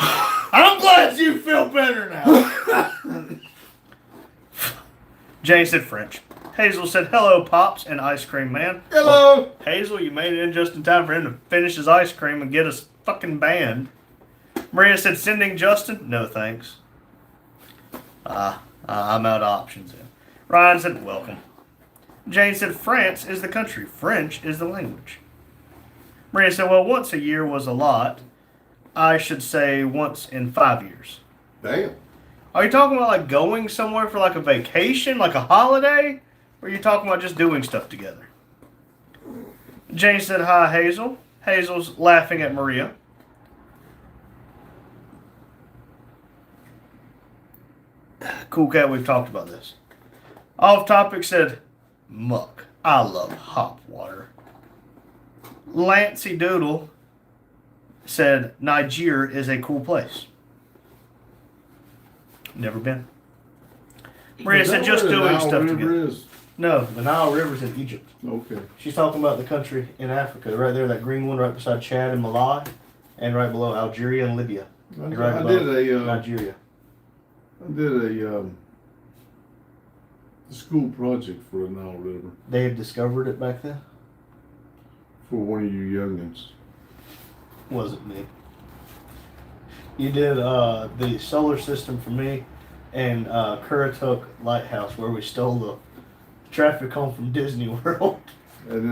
I'm glad you feel better now. Jane said French. Hazel said, hello, Pops and Ice Cream Man. Hello. Well, Hazel, you made it in just in time for him to finish his ice cream and get us fucking banned. Maria said, sending Justin? No, thanks. I'm out of options then. Ryan said, welcome. Jane said, France is the country. French is the language. Maria said, well, once a year was a lot. I should say once in 5 years. Damn. Are you talking about like going somewhere for like a vacation, like a holiday? Or are you talking about just doing stuff together? Jane said, hi, Hazel. Hazel's laughing at Maria. Cool Cat, we've talked about this. Off topic said, muck. I love hop water. Lancey Doodle said, Niger is a cool place. Never been. Maria said, just doing stuff together. No, the Nile River's in Egypt. Okay. She's talking about the country in Africa, right there, that green one right beside Chad and Malai, and right below Algeria and Libya. And right above Nigeria. I did a school project for the Nile River. They had discovered it back then? For one of you youngins. Wasn't me. You did the solar system for me and Currituck Lighthouse, where we stole the traffic home from Disney World. And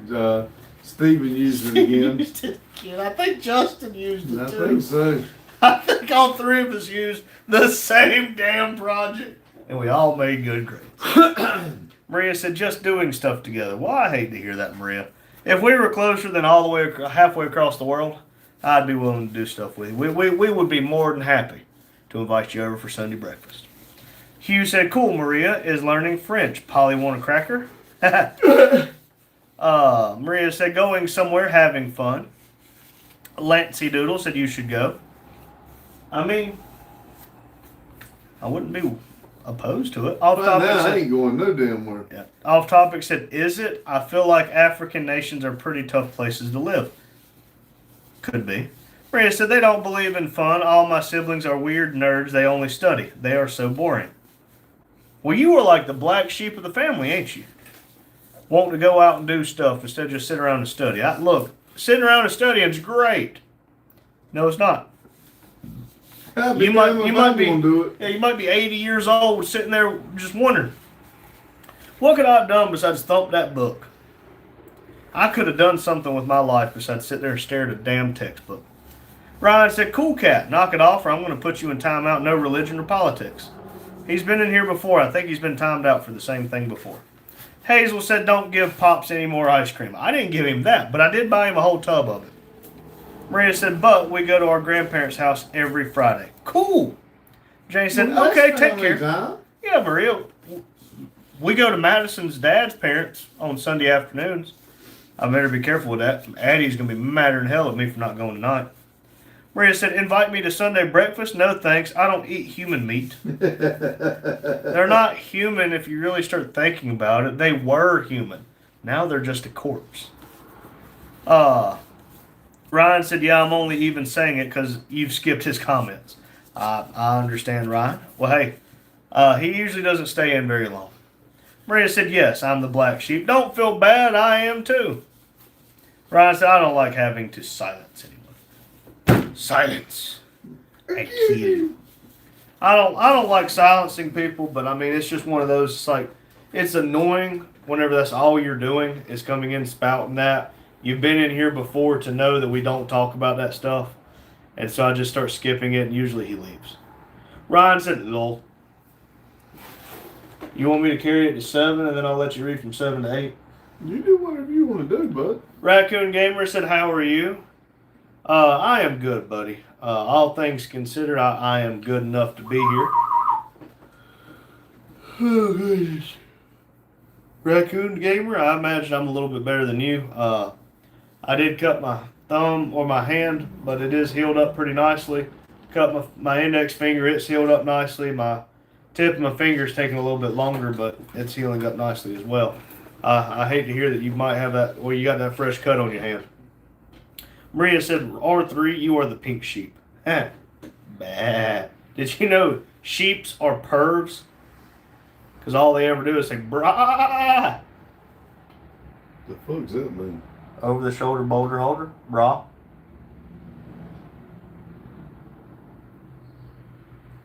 then Steven used it again. Used it again. I think Justin used it I too. think so. I think all three of us used the same damn project, and we all made good grades. Maria said, just doing stuff together. Well, I hate to hear that, Maria. If we were closer than all the way halfway across the world, I'd be willing to do stuff with you. We would be more than happy to invite you over for Sunday breakfast. Hugh said, cool, Maria is learning French. Polly want a cracker? Maria said, going somewhere, having fun. Lancey Doodle said, you should go. I mean, I wouldn't be opposed to it. Off Right topic now, said, I ain't going no damn where. yeah. Off topic said, is it? I feel like African nations are pretty tough places to live. Could be. Maria said, they don't believe in fun. All my siblings are weird nerds. They only study. They are so boring. Well, you were like the black sheep of the family, ain't you? Wanting to go out and do stuff instead of just sit around and study. Look, sitting around and studying is great. No, it's not. You might be do it. Yeah, you might be 80 years old sitting there just wondering, what could I have done besides thump that book? I could have done something with my life besides sit there and stare at a damn textbook. Ryan said, cool cat, knock it off or I'm going to put you in timeout, no religion or politics. He's been in here before. I think he's been timed out for the same thing before. Hazel said, don't give Pops any more ice cream. I didn't give him that, but I did buy him a whole tub of it. Maria said, but we go to our grandparents' house every Friday. Cool. Jane said, Well, that's okay, take family care. time. Yeah, Maria, we go to Madison's dad's parents on Sunday afternoons. I better be careful with that. Addie's going to be madder than hell at me for not going tonight. Maria said, invite me to Sunday breakfast? No, thanks. I don't eat human meat. They're not human if you really start thinking about it. They were human. Now they're just a corpse. Ryan said, yeah, I'm only even saying it because you've skipped his comments. I understand, Ryan. Well, hey, he usually doesn't stay in very long. Maria said, yes, I'm the black sheep. Don't feel bad. I am too. Ryan said, I don't like having to silence anyone. Silence. I kill you. I don't like silencing people, but I mean, it's just one of those, it's like, it's annoying whenever that's all you're doing is coming in spouting that. You've been in here before to know that we don't talk about that stuff. And so I just start skipping it, and usually he leaves. Ryan said, lol. You want me to carry it to 7, and then I'll let you read from 7 to 8? You do whatever you want to do, bud. Raccoon Gamer said, how are you? I am good, buddy. All things considered, I am good enough to be here. Oh, goodness. Raccoon Gamer, I imagine I'm a little bit better than you. I did cut my thumb or my hand, but it is healed up pretty nicely. Cut my index finger, it's healed up nicely. My tip of my finger is taking a little bit longer, but it's healing up nicely as well. I hate to hear that you might have that, or you got that fresh cut on your hand. Maria said, R3, you are the pink sheep. Bah. Did you know sheeps are pervs? Because all they ever do is say, brah. The fuck's that mean? Over the shoulder boulder holder, brah.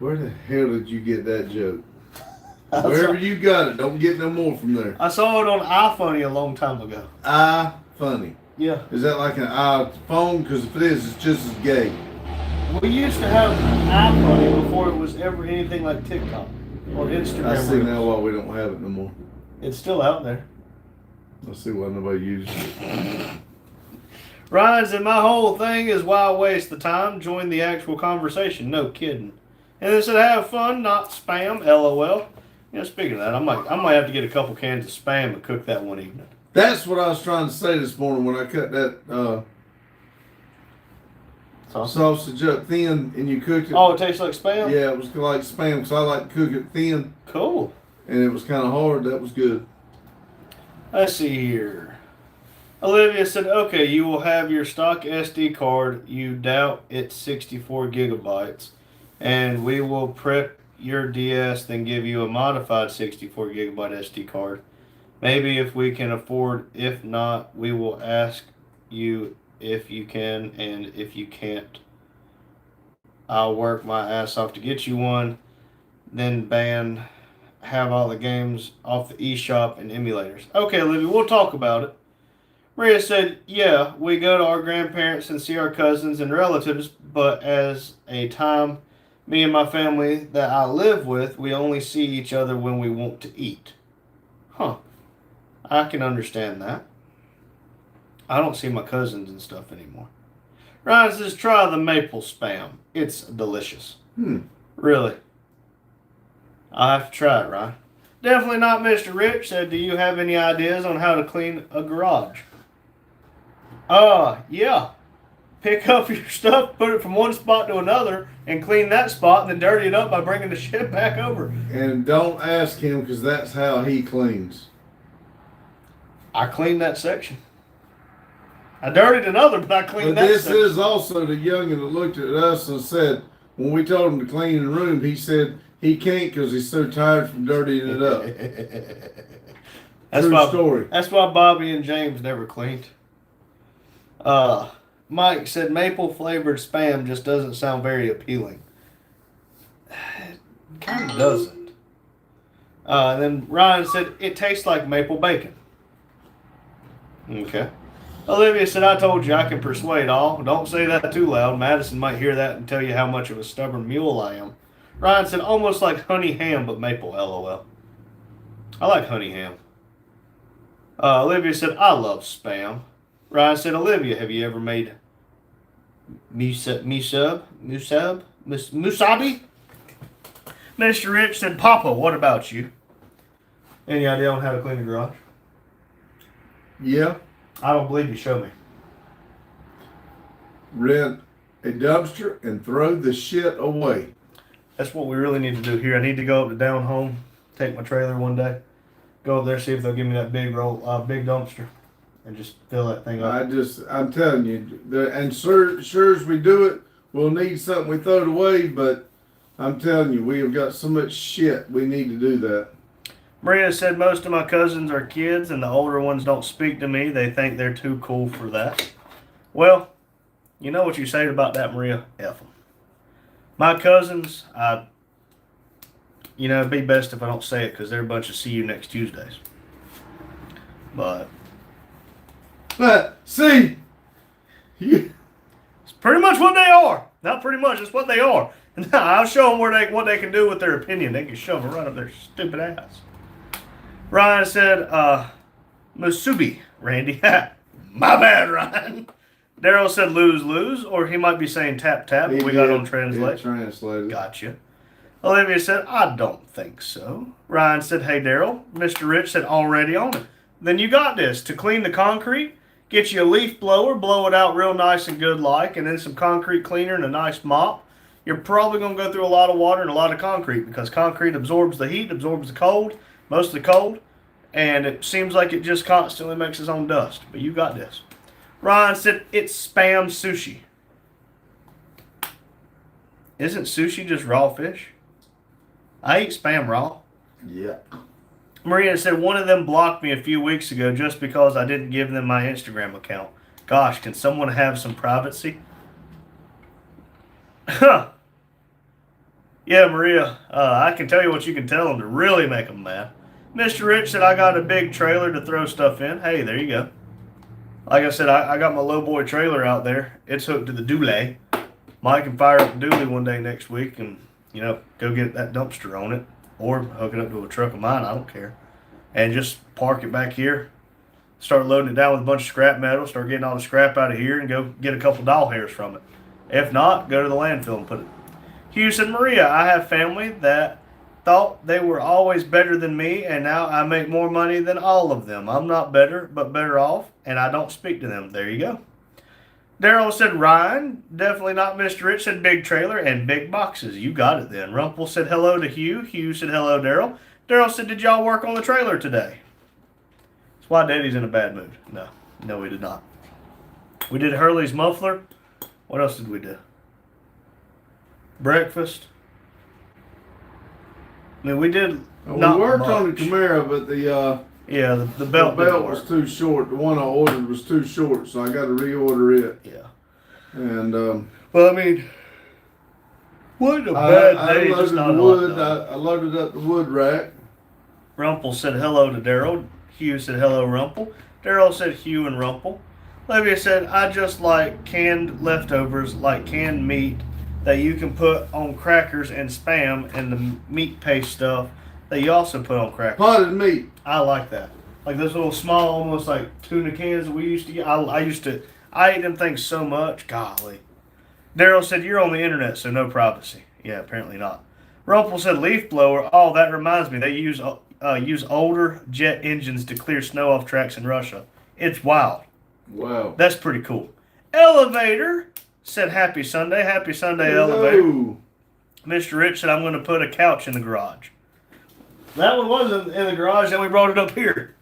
Where the hell did you get that joke? Wherever you got it, don't get no more from there. I saw it on iFunny a long time ago. Funny. Yeah. Is that like an iPhone? Because if it is, it's just as gay. We used to have iFunny before it was ever anything like TikTok or Instagram. I see Reels. now why we don't have it no more. It's still out there. I see why nobody uses it. Ryan said, my whole thing is why waste the time? Join the actual conversation. No kidding. And they said, have fun, not spam. LOL. You know, speaking of that, I might have to get a couple cans of spam and cook that one evening. That's what I was trying to say this morning when I cut that sausage up thin and you cooked it. Oh, it tastes like spam? Yeah, it was like spam because I like to cook it thin. Cool. And it was kind of hard. That was good. Let's see here. Olivia said, okay, you will have your stock SD card. You doubt it's 64 gigabytes. And we will prep your DS, then give you a modified 64 gigabyte SD card. Maybe if we can afford. If not, we will ask you if you can, and if you can't, I'll work my ass off to get you one. Then have all the games off the eShop and emulators. Okay, Olivia, we'll talk about it. Maria said, yeah, we go to our grandparents and see our cousins and relatives, but as a time, me and my family that I live with, we only see each other when we want to eat. Huh. I can understand that. I don't see my cousins and stuff anymore. Ryan says, try the maple spam. It's delicious. Really. I have to try it, Ryan. Definitely not Mr. Rich said, do you have any ideas on how to clean a garage? Yeah. Pick up your stuff, put it from one spot to another, and clean that spot, and then dirty it up by bringing the shit back over. And don't ask him because that's how he cleans. I cleaned that section. I dirtied another, but I cleaned that This section. is also the youngin that looked at us and said, when we told him to clean the room, he said he can't because he's so tired from dirtying it up. True story. That's why Bobby and James never cleaned. Mike said maple flavored spam just doesn't sound very appealing. It kind of doesn't. Then Ryan said it tastes like maple bacon. Okay. Olivia said, I told you I can persuade all. Don't say that too loud. Madison might hear that and tell you how much of a stubborn mule I am. Ryan said, almost like honey ham, but maple, LOL. I like honey ham. Olivia said, I love spam. Ryan said, Olivia, have you ever made Musabi? Mr. Rich said, Papa, what about you? Any idea on how to clean a garage? Yeah. I don't believe you. Show me. Rent a dumpster and throw the shit away. That's what we really need to do here. I need to go up to Down Home, take my trailer one day, go up there, see if they'll give me that big dumpster, and just fill that thing up. I'm telling you, and sure as we do it, we'll need something we throw it away, but I'm telling you, we have got so much shit, we need to do that. Maria said most of my cousins are kids, and the older ones don't speak to me. They think they're too cool for that. Well, you know what you say about that, Maria? F them. My cousins, it'd be best if I don't say it because they're a bunch of see you next Tuesdays. But see, it's pretty much what they are. Not pretty much, it's what they are. And I'll show them what they can do with their opinion. They can shove it right up their stupid ass. Ryan said, Musubi, Randy. My bad, Ryan. Daryl said lose, or he might be saying tap, but we got on translate. Translated. Gotcha. Olivia said, I don't think so. Ryan said, hey, Daryl. Mr. Rich said, already on it. Then you got this. To clean the concrete, get you a leaf blower, blow it out real nice and good like, and then some concrete cleaner and a nice mop. You're probably going to go through a lot of water and a lot of concrete because concrete absorbs the heat, absorbs the cold, most of the cold, and it seems like it just constantly makes its own dust. But you got this. Ryan said, it's Spam sushi. Isn't sushi just raw fish? I eat Spam raw. Yeah. Maria said, one of them blocked me a few weeks ago just because I didn't give them my Instagram account. Gosh, can someone have some privacy? Huh. Yeah, Maria, I can tell you what you can tell them to really make them mad. Mr. Rich said, I got a big trailer to throw stuff in. Hey, there you go. Like I said, I got my low boy trailer out there. It's hooked to the dually. Mike can fire up the dually one day next week and, go get that dumpster on it. Or hook it up to a truck of mine, I don't care. And just park it back here. Start loading it down with a bunch of scrap metal. Start getting all the scrap out of here and go get a couple doll hairs from it. If not, go to the landfill and put it. Hugh said, Maria, I have family that thought they were always better than me, and now I make more money than all of them. I'm not better, but better off, and I don't speak to them. There you go. Daryl said, Ryan, definitely not Mr. Rich, said big trailer and big boxes. You got it then. Rumpel said hello to Hugh. Hugh said hello, Daryl. Daryl said, did y'all work on the trailer today? That's why Daddy's in a bad mood. No, we did not. We did Hurley's muffler. What else did we do? Breakfast. I mean, we did. We worked on the Camaro, but the belt was too short. The one I ordered was too short, so I got to reorder it. Yeah. And well, I mean, what a bad day. I loaded up the wood rack. Rumpel said hello to Daryl. Hugh said hello, Rumpel. Daryl said Hugh and Rumpel. Olivia said, I just like canned leftovers, like canned meat that you can put on crackers and Spam and the meat paste stuff that you also put on crackers. Potted meat. I like that. Like those little small, almost like tuna cans that we used to get. I ate them things so much. Golly. Daryl said, you're on the internet, so no privacy. Yeah, apparently not. Rumpel said, leaf blower. Oh, that reminds me. They use older jet engines to clear snow off tracks in Russia. It's wild. Wow. That's pretty cool. Elevator said, happy Sunday. Happy Sunday, Hello. Elevator. Mr. Rich said, I'm going to put a couch in the garage. That one wasn't in the garage, and we brought it up here.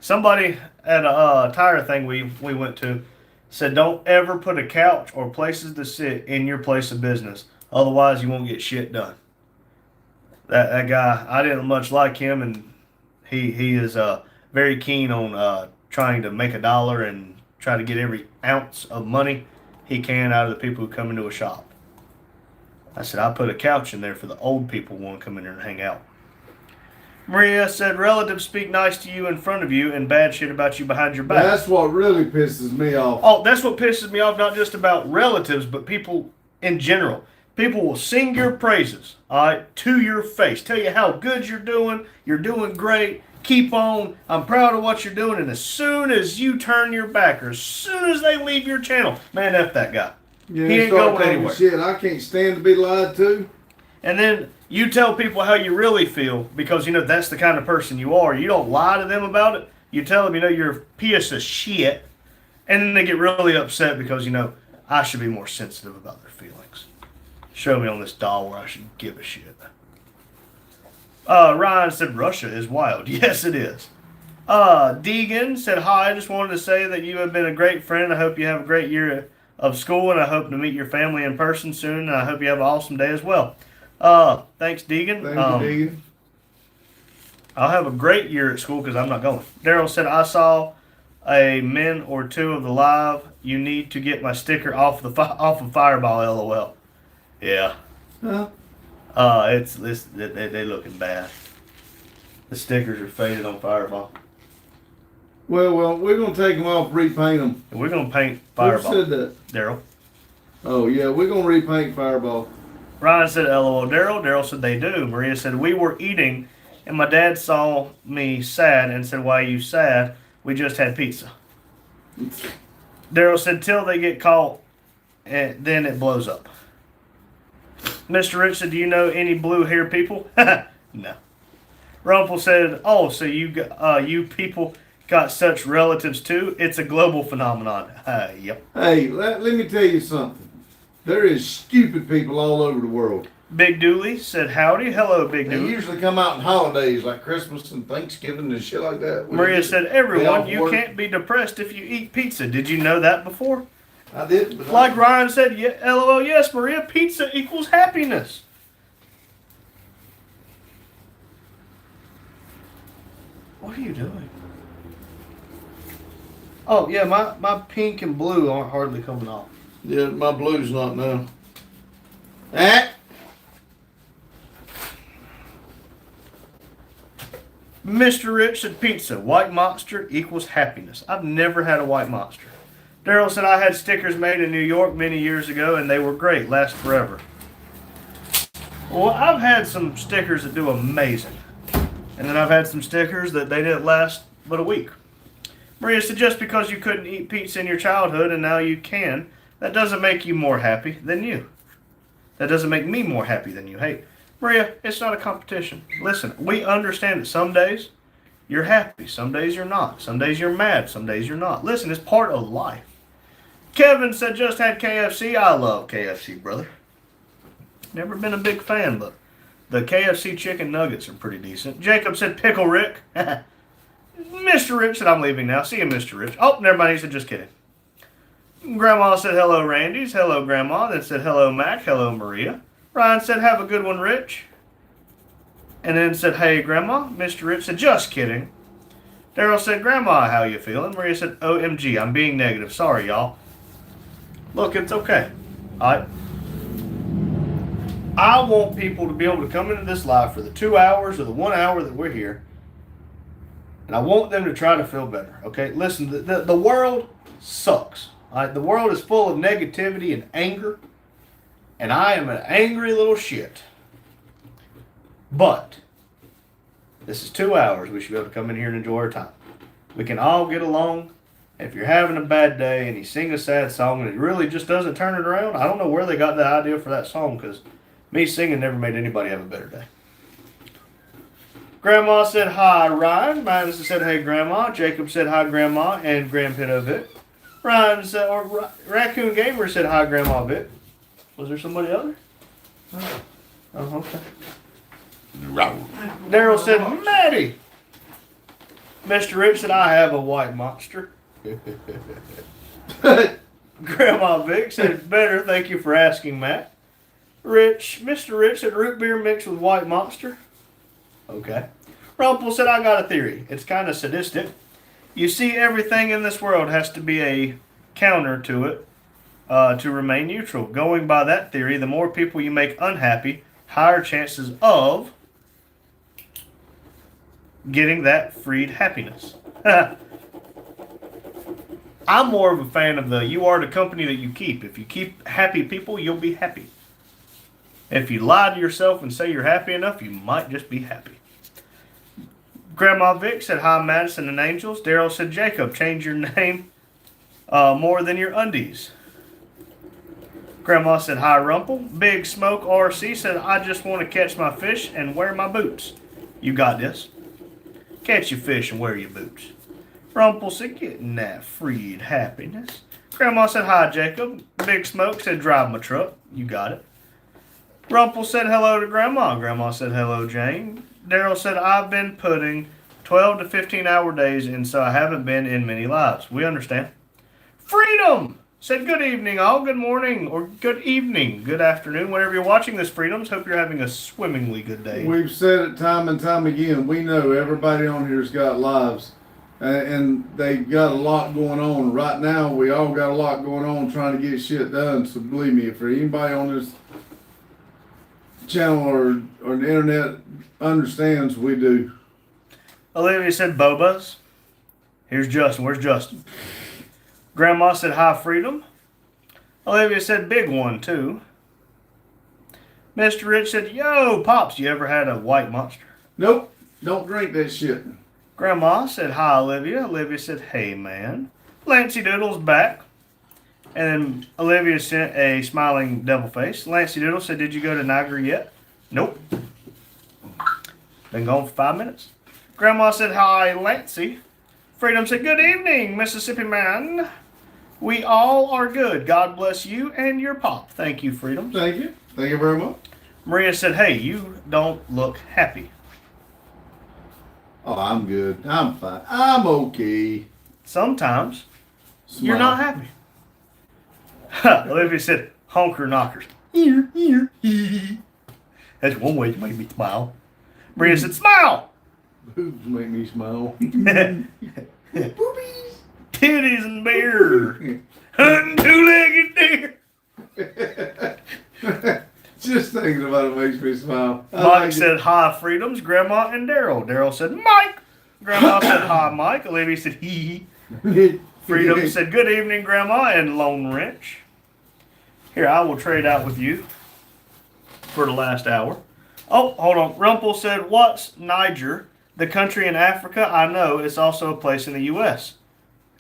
Somebody at a tire thing we went to said, don't ever put a couch or places to sit in your place of business. Otherwise, you won't get shit done. That guy, I didn't much like him, and he is very keen on trying to make $1 and try to get every ounce of money he can out of the people who come into a shop. I said, I put a couch in there for the old people who want to come in there and hang out. Maria said, relatives speak nice to you in front of you and bad shit about you behind your back. That's what really pisses me off. Oh, that's what pisses me off, not just about relatives, but people in general. People will sing your praises, all right, to your face. Tell you how good you're doing great, keep on, I'm proud of what you're doing, and as soon as you turn your back, or as soon as they leave your channel, man, F that guy. Yeah, He ain't start going talking anywhere. shit. I can't stand to be lied to. And then you tell people how you really feel because, that's the kind of person you are. You don't lie to them about it. You tell them, you're a piece of shit. And then they get really upset because, I should be more sensitive about their feelings. Show me on this doll where I should give a shit. Ryan said Russia is wild. Yes, it is. Deegan said, hi, I just wanted to say that you have been a great friend. I hope you have a great year of school, and I hope to meet your family in person soon, and I hope you have an awesome day as well. Thanks, Deegan. Thank you, Deegan. I'll have a great year at school because I'm not going. Daryl said, I saw a min or two of the live. You need to get my sticker off of Fireball, LOL. Yeah. Huh? They looking bad. The stickers are faded on Fireball. Well, we're gonna take them off, repaint them. And we're gonna paint Who Fireball. said that? Daryl. Oh yeah, we're gonna repaint Fireball. Ryan said, LOL, Daryl. Daryl said, they do. Maria said, we were eating, and my dad saw me sad and said, why are you sad? We just had pizza. Daryl said, till they get caught, and then it blows up. Mr. Rich said, do you know any blue hair people? No. Rumpel said, oh, so you people got such relatives too? It's a global phenomenon. Yep. Hey, let me tell you something. There is stupid people all over the world. Big Dooley said, howdy. Hello, Big They Dooley. usually come out in holidays like Christmas and Thanksgiving and shit like that. Maria said, They everyone, all you work. can't be depressed if you eat pizza. Did you know that before? I did, but Like Ryan said, yeah, LOL, yes, Maria, pizza equals happiness. What are you doing? Oh, yeah, my pink and blue aren't hardly coming off. yeah, my blue's not now. Ah. Mr. Rich said pizza. White Monster equals happiness. I've never had a White Monster. Daryl said I had stickers made in New York many years ago and they were great. Last forever. Well, I've had some stickers that do amazing. And then I've had some stickers that they didn't last but a week. Maria said just because you couldn't eat pizza in your childhood and now you can, that doesn't make you more happy than you. That doesn't make me more happy than you. Hey, Maria, it's not a competition. Listen, we understand that some days you're happy, some days you're not. Some days you're mad, some days you're not. Listen, it's part of life. Kevin said just had KFC. I love KFC, brother. Never been a big fan, but the KFC chicken nuggets are pretty decent. Jacob said Pickle Rick. Mr. Rich said I'm leaving now. See you, Mr. Rich. Oh, never mind. He said just kidding. Grandma said hello, Randy's. Hello, Grandma. Then said hello, Mac. Hello, Maria. Ryan said have a good one, Rich. And then said hey, Grandma. Mr. Rich said just kidding. Daryl said Grandma, how you feeling? Maria said OMG, I'm being negative. Sorry, y'all. Look, it's okay. I want people to be able to come into this live for the 2 hours or the 1 hour that we're here. And I want them to try to feel better. Okay? Listen, the world sucks. All right? The world is full of negativity and anger. And I am an angry little shit. But this is 2 hours. We should be able to come in here and enjoy our time. We can all get along. If you're having a bad day and you sing a sad song and it really just doesn't turn it around, I don't know where they got the idea for that song because me singing never made anybody have a better day. Grandma said hi, Ryan. Madison said hey, Grandma. Jacob said hi, Grandma and Grandpa Vic. Ryan said, or Raccoon Gamer said hi, Grandma Vic. Was there somebody other? Oh, okay. Daryl said, Maddie. Mr. Rich said, I have a white monster. Grandma Vic said, better, thank you for asking, Matt. Mr. Rich said, root beer mixed with white monster. Okay. Rumpel said, I got a theory. It's kind of sadistic. You see, everything in this world has to be a counter to it to remain neutral. Going by that theory, the more people you make unhappy, higher chances of getting that freed happiness. I'm more of a fan of you are the company that you keep. If you keep happy people, you'll be happy. If you lie to yourself and say you're happy enough, you might just be happy. Grandma Vic said, hi, Madison and Angels. Daryl said, Jacob, change your name more than your undies. Grandma said, hi, Rumple. Big Smoke RC said, I just want to catch my fish and wear my boots. You got this. Catch your fish and wear your boots. Rumple said, getting that freed happiness. Grandma said, hi, Jacob. Big Smoke said, drive my truck. You got it. Rumple said hello to Grandma. Grandma said, hello, Jane. Daryl said, I've been putting 12 to 15 hour days in, so I haven't been in many lives. We understand. Freedom said, good evening, all. Good morning, or good evening, good afternoon, whenever you're watching this, Freedoms. Hope you're having a swimmingly good day. We've said it time and time again. We know everybody on here's got lives, and they got a lot going on. Right now, we all got a lot going on trying to get shit done. So believe me, if for anybody on this channel or the internet understands, we do. Olivia said, Bobas. Here's Justin. Where's Justin? Grandma said, hi, Freedom. Olivia said, big one, too. Mr. Rich said, yo, Pops, you ever had a white monster? Nope, don't drink that shit. Grandma said, hi, Olivia. Olivia said, hey, man. Lancey Doodle's back. And then Olivia sent a smiling devil face. Lancey Doodle said, did you go to Niagara yet? Nope. Been gone for 5 minutes. Grandma said, hi, Lancey. Freedom said, good evening, Mississippi man. We all are good. God bless you and your pop. Thank you, Freedom. Thank you. Thank you very much. Maria said, hey, you don't look happy. Oh, I'm good. I'm fine. I'm okay. Sometimes Smile. you're not happy. Olivia said, honker knockers. That's one way to make me smile. Maria said, smile. Boobs make me smile. Boobies. Titties and beer. Hunting two-legged deer. Just thinking about it makes me smile. Mike said, hi, Freedoms. Grandma and Daryl. Daryl said, Mike. Grandma said, hi, Mike. Olivia said, hee hee. Freedom said, good evening, Grandma and Lone Wrench. Here, I will trade out with you for the last hour. Oh, hold on. Rumple said, what's Niger? The country in Africa? I know. It's also a place in the U.S.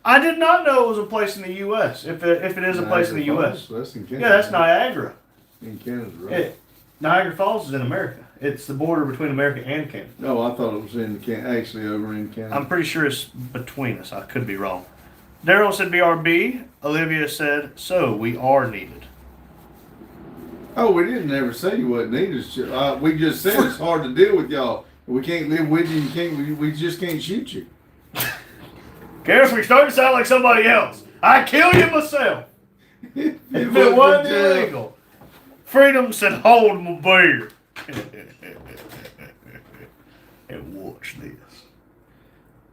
I did not know it was a place in the U.S. If it is a place in the U.S. That's in Canada. Yeah, that's Niagara. In Canada, right? Niagara Falls is in America. It's the border between America and Canada. No, I thought it was actually over in Canada. I'm pretty sure it's between us. I could be wrong. Daryl said BRB. Olivia said, so we are needed. Oh, we didn't ever say you wasn't needed. We just said it's hard to deal with y'all. We can't live with you. We just can't shoot you. Gareth, we start to sound like somebody else. I kill you myself. If it wasn't illegal. Freedom said, hold my beer. And watch this.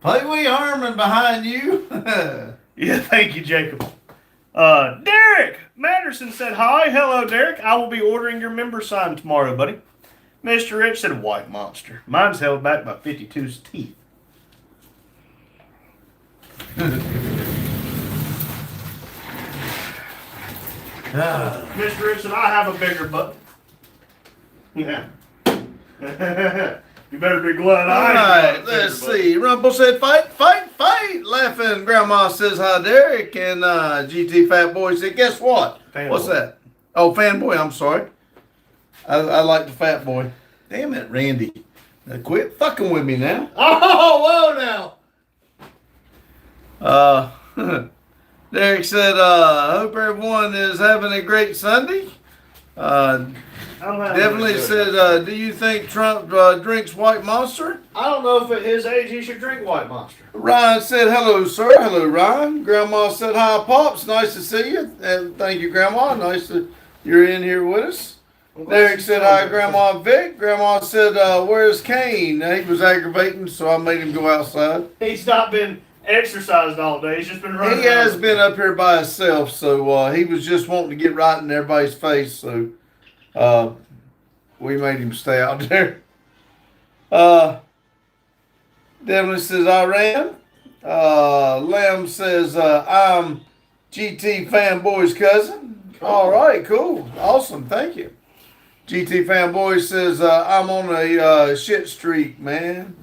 Pee Wee Herman behind you. Yeah, thank you, Jacob. Derek Matterson said, hi. Hello, Derek. I will be ordering your member sign tomorrow, buddy. Mr. Rich said, white monster. Mine's held back by 52's teeth. Mr. Rich said, I have a bigger butt. Yeah. You better be glad All right, let's see. Rumple said, fight, fight, fight. Laughing. Grandma says, hi, Derek. And GT Fat Boy said, guess what? Fanboy. What's that? Oh, Fanboy, I'm sorry. I like the Fat Boy. Damn it, Randy. Now quit fucking with me now. Oh, whoa now. Derek said, hope everyone is having a great Sunday. Definitely said, do you think Trump drinks White Monster? I don't know if at his age he should drink White Monster. Ryan said, hello, sir. Hello, Ryan. Grandma said, hi, Pops. Nice to see you. And thank you, Grandma. Nice that you're in here with us. Derek said, hi, Grandma Vic. Grandma said, where's Kane? He was aggravating, so I made him go outside. He's not been exercised all day. He's just been running. He has been up here by himself, so he was just wanting to get right in everybody's face, so we made him stay out there. Devlin says, Iran. Lamb says, I'm GT Fanboy's cousin. Cool. All right, cool. Awesome. Thank you. GT Fanboy says, I'm on a shit streak, man.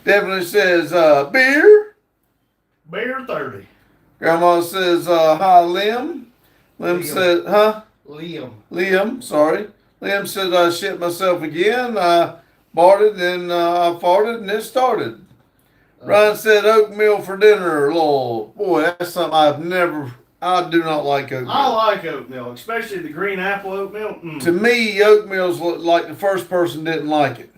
Devlin says, beer. Beer 30. Grandma says, hi, Lim. Lim says, huh? Liam, sorry. Liam says I shit myself again. I farted and I farted and it started. Ryan said oatmeal for dinner. Lol. Boy, that's something I do not like oatmeal. I like oatmeal, especially the green apple oatmeal. To me, oatmeal's like the first person didn't like it.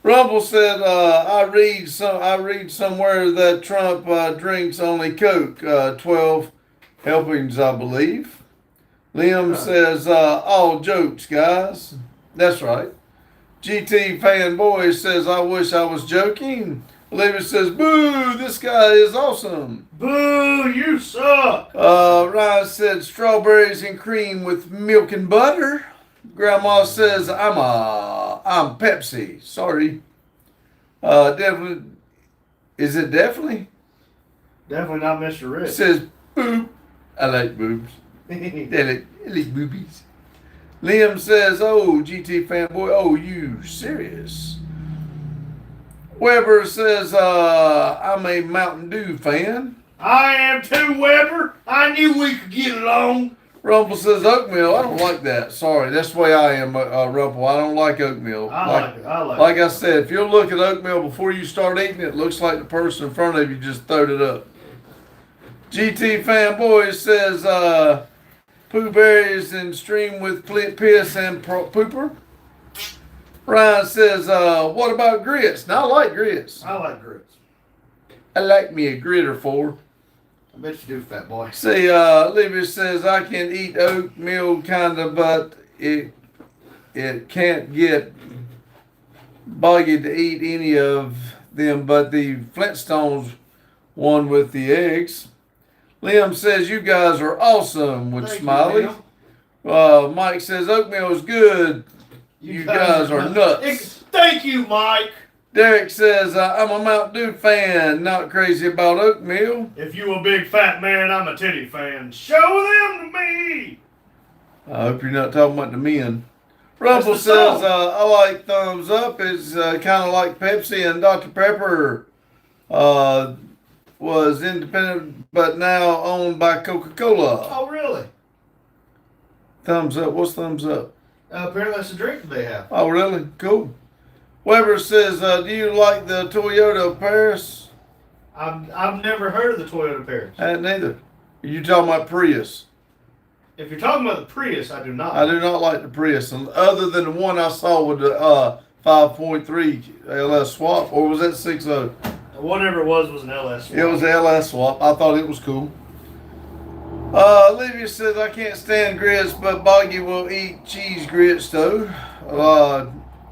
Rumble said, I read somewhere that Trump drinks only Coke, 12 helpings, I believe. Liam says, all jokes, guys. That's right. GT fanboy says, I wish I was joking. Olivia says, boo, this guy is awesome. Boo, you suck. Ryan said, strawberries and cream with milk and butter. Grandma says, I'm Pepsi. Sorry. Definitely. Is it definitely? Definitely not Mr. Rich. Says, boo. I like boobs. I like boobies. Liam says, oh, GT fanboy, oh, you serious? Weber says, I'm a Mountain Dew fan. I am too, Weber. I knew we could get along. Rumple says, oatmeal. I don't like that. Sorry, that's the way I am, Rumple. I don't like oatmeal. I like it. Like I said, if you'll look at oatmeal before you start eating it, it looks like the person in front of you just throwed it up. GT fanboy says, poo berries and stream with piss and pooper. Ryan says, what about grits? Now, I like grits. I like grits. I like me a grit or four. I bet you do, fat boy. See, Olivia says, I can eat oatmeal kind of, but it can't get buggy to eat any of them but the Flintstones one with the eggs. Liam says, you guys are awesome with Thank smiley. Mike says, oatmeal is good. You guys are nuts. Thank you, Mike. Derek says, I'm a Mountain Dew fan, not crazy about oatmeal. If you a big fat man, I'm a titty fan. Show them to me. I hope you're not talking about the men. Rumble says, I like thumbs up. It's kind of like Pepsi and Dr. Pepper was independent, but now owned by Coca-Cola. Oh, really? Thumbs up. What's thumbs up? Apparently that's a drink that they have. Oh, really? Cool. Weber says, do you like the Toyota Paris? I've never heard of the Toyota Paris. I hadn't either. You talking about Prius? If you're talking about the Prius, I do not. I do not like the Prius, other than the one I saw with the 5.3 LS swap, or was that 6.0? Whatever it was an LS swap. It was the LS swap. I thought it was cool. Olivia says, I can't stand grits, but Boggy will eat cheese grits though.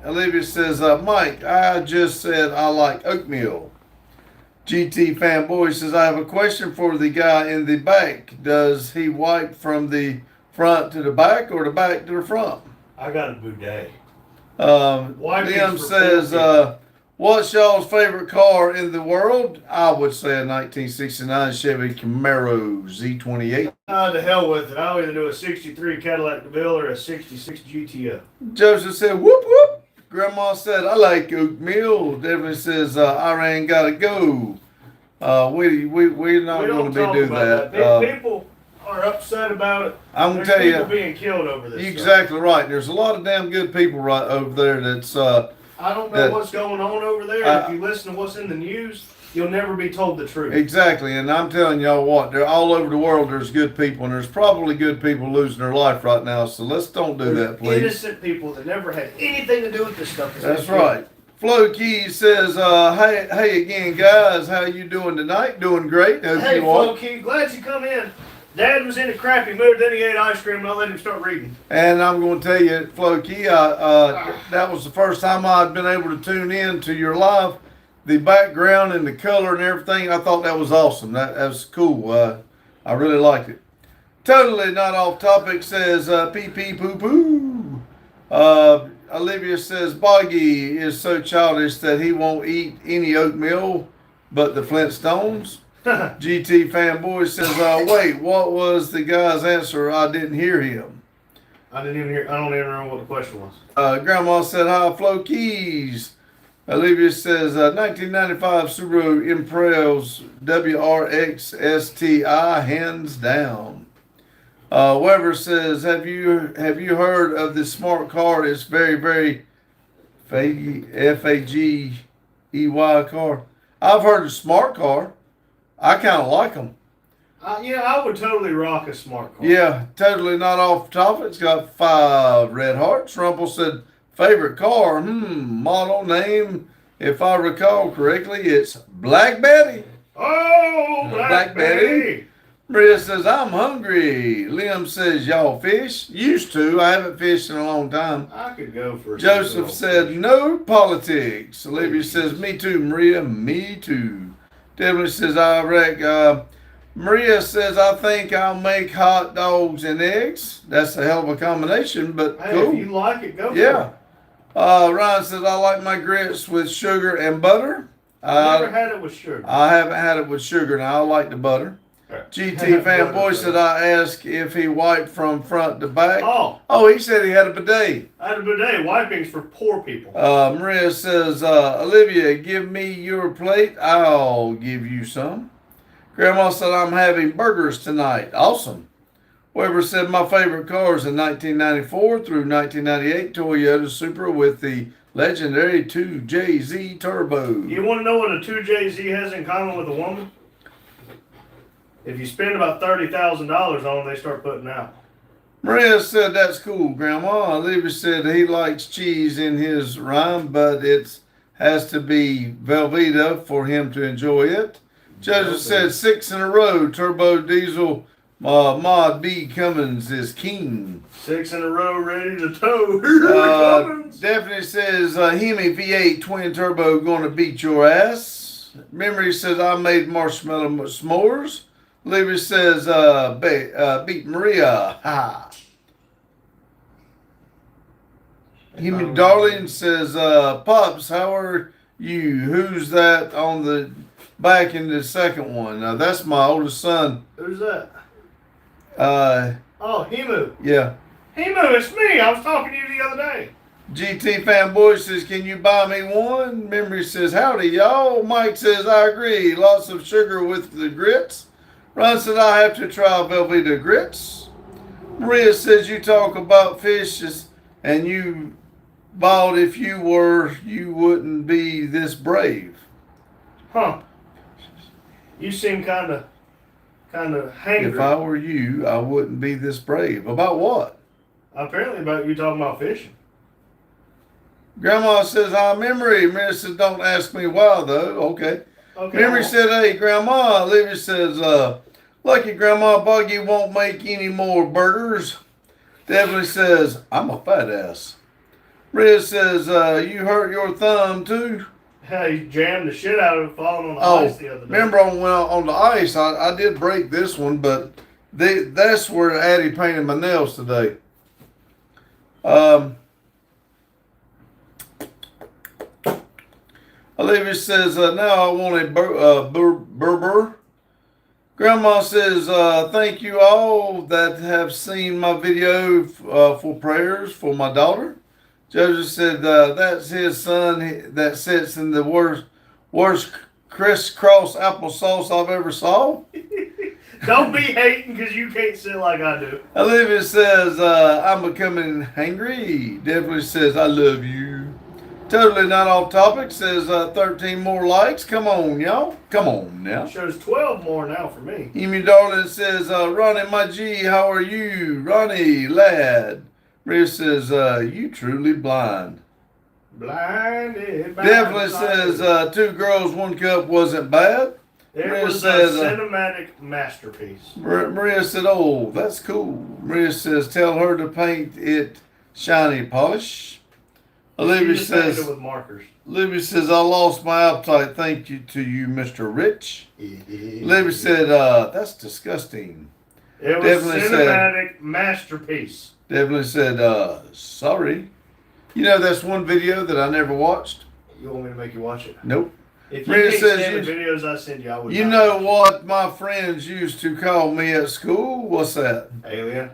Olivia says, Mike, I just said I like oatmeal. GT fanboy says, I have a question for the guy in the back. Does he wipe from the front to the back or the back to the front? I got a bidet. Liam says, what's y'all's favorite car in the world? I would say a 1969 Chevy Camaro Z28. To hell with it. I'll either do a 63 Cadillac DeVille or a 66 GTO. Joseph said, whoop, whoop. Grandma said, I like oatmeal. Definitely says, Iran gotta go. We're not going to do that. People are upset about it. I'm going to tell you. People being killed over this. Exactly right. There's a lot of damn good people right over there that's... I don't know what's going on over there. If you listen to what's in the news, you'll never be told the truth. Exactly. And I'm telling y'all what, they're all over the world. There's good people, and there's probably good people losing their life right now. So let's don't do that, please. Innocent people that never had anything to do with this stuff. That's right. Flo Key says, hey again, guys. How you doing tonight? Doing great. Hey, Flo Key. Glad you come in. Dad was in a crappy mood, then he ate ice cream, and I let him start reading. And I'm going to tell you, Flo Key, that was the first time I'd been able to tune in to your live. The background and the color and everything, I thought that was awesome. That was cool. I really liked it. Totally not off topic says pee pee poo poo. Olivia says Boggy is so childish that he won't eat any oatmeal but the Flintstones. GT fanboy says, wait, what was the guy's answer? I didn't hear him. I don't even remember what the question was. Grandma said, hi, Flo Keys. Olivia says, 1995 Subaru Impreza WRX STI, hands down. Weber says, have you heard of this smart card? It's very, very Fagey car. I've heard of smart car. I kind of like them. Yeah, I would totally rock a smart car. Yeah, totally not off topic. It's got 5 red hearts. Rumpel said, favorite car? Model name. If I recall correctly, it's Black Betty. Oh, Black Betty. Maria says, I'm hungry. Liam says, y'all fish? Used to. I haven't fished in a long time. I could go for Joseph said, no politics. Olivia says, me too, Maria. Me too. Debbie says, I reckon. Maria says, I think I'll make hot dogs and eggs. That's a hell of a combination, but hey, cool. If you like it, go for Yeah. it. Ryan says, I like my grits with sugar and butter. I've never had it with sugar. I haven't had it with sugar. Now, I like the butter. GT fanboy said, I asked if he wiped from front to back. Oh, he said he had a bidet. I had a bidet. Wiping's for poor people. Maria says, Olivia, give me your plate. I'll give you some. Grandma said, I'm having burgers tonight. Awesome. Weber said, my favorite cars in 1994 through 1998 Toyota Supra with the legendary 2JZ Turbo. You want to know what a 2JZ has in common with a woman? If you spend about $30,000 on them, they start putting out. Maria said, that's cool, Grandma. Olivia said he likes cheese in his rhyme, but it has to be Velveeta for him to enjoy it. Joseph said 6 in a row. Turbo diesel Mod B Cummins is king. 6 in a row, ready to tow. Definitely says Hemi V8 twin turbo going to beat your ass. Memory says I made marshmallow s'mores. Olivia says beat Maria. Ha. Hemi Darling says Pops, how are you? Who's that on the back in the second one? Now that's my oldest son. Who's that? Hemu. Yeah. Hemu, it's me. I was talking to you the other day. GT fanboy says, can you buy me one? Memory says, howdy, y'all. Mike says, I agree. Lots of sugar with the grits. Ron said, I have to try Velveeta grits. Maria says, you talk about fishes and you bought if you wouldn't be this brave. Huh. You seem kind of hangry. If I were you, I wouldn't be this brave. About what? Apparently about you talking about fishing. Grandma says, hi, Memory. Memory says, don't ask me why, though. Okay. Memory said, hey, Grandma. Olivia says, lucky Grandma Buggy won't make any more burgers. Definitely says, I'm a fat ass. Riz says, you hurt your thumb, too? Yeah, he jammed the shit out of it falling on the ice the other day. Remember on the ice, I did break this one, but that's where Addie painted my nails today. Olivia says, now I want a burger. Grandma says, thank you all that have seen my video for prayers for my daughter. Joseph said, that's his son that sits in the worst crisscross applesauce I've ever saw. Don't be hating because you can't sit like I do. Olivia says, I'm becoming hangry. Definitely says, I love you. Totally not off topic. Says 13 more likes. Come on, y'all. Come on now. Shows 12 more now for me. Emu Darling says, Ronnie, my G, how are you? Ronnie, lad. Maria says, you truly blind. Blinded. Definitely says, 2 girls, 1 cup wasn't bad. It was a cinematic masterpiece. Maria said, oh, that's cool. Maria says, tell her to paint it shiny polish. Olivia says, it with markers. Olivia says, I lost my appetite. Thank you to you, Mr. Rich. Olivia said, that's disgusting. It was a cinematic masterpiece. Definitely said, sorry. You know, that's one video that I never watched. You want me to make you watch it? Nope. If you can't stand the videos I send you, I would. You know what my friends used to call me at school? What's that? Alien.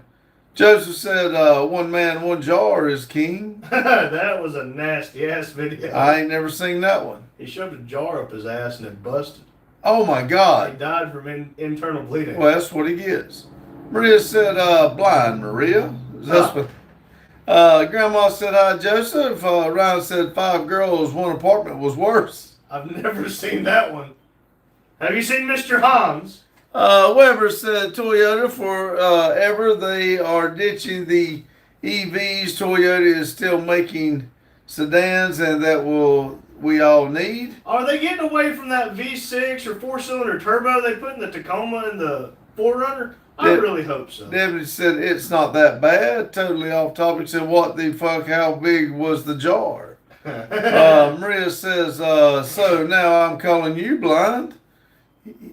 Joseph said, one man, one jar is king. That was a nasty ass video. I ain't never seen that one. He shoved a jar up his ass and it busted. Oh my God. He died from internal bleeding. Well, that's what he gets. Maria said, blind, Maria. His husband. Grandma said, hi, Joseph. Ryan said, 5 girls, 1 apartment was worse. I've never seen that one. Have you seen Mr. Hans? Weber said, Toyota forever. They are ditching the EVs. Toyota is still making sedans, and that we all need. Are they getting away from that V6 or 4-cylinder turbo they put in the Tacoma and the 4Runner? I really hope so. Deputy said, it's not that bad. Totally off topic. Said, what the fuck? How big was the jar? Maria says, so now I'm calling you blind.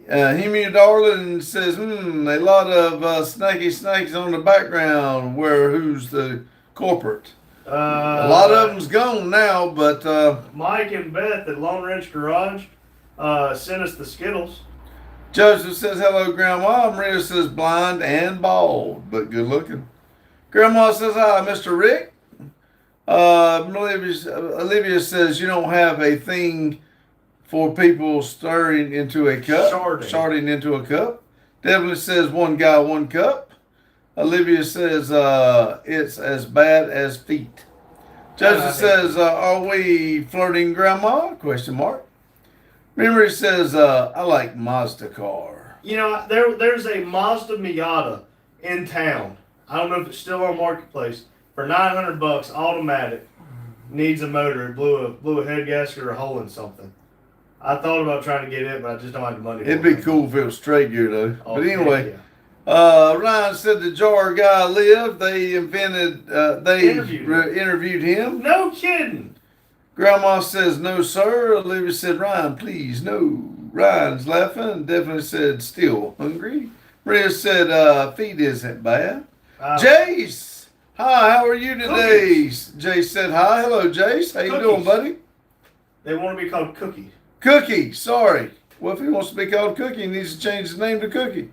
Hemu Darling says, a lot of snakes on the background. Who's the corporate? A lot of them's gone now, but Mike and Beth at Lone Ranch Garage sent us the Skittles. Joseph says, hello, Grandma. Maria says, blind and bald, but good looking. Grandma says, hi, Mr. Rick. Olivia says, you don't have a thing for people stirring into a cup. Sharding into a cup. Devlin says, 1 guy, 1 cup. Olivia says, it's as bad as feet. Joseph says, are we flirting, Grandma? Question mark. Memory says, I like Mazda car. You know, there's a Mazda Miata in town. I don't know if it's still on Marketplace. For $900, automatic. Needs a motor. It blew a head gasket or a hole in something. I thought about trying to get it, but I just don't have the money. It'd be cool if it was straight gear, though. Oh, but anyway, yeah. Ryan said the jar guy lived. They interviewed him. No kidding. Grandma says, no, sir. Olivia said, Ryan, please, no. Ryan's laughing. Definitely said, still hungry. Maria said, feet isn't bad. Jace, hi, how are you today? Jace said, hi. Hello, Jace. How you doing, buddy? They want to be called Cookie. Cookie, sorry. Well, if he wants to be called Cookie, he needs to change his name to Cookie.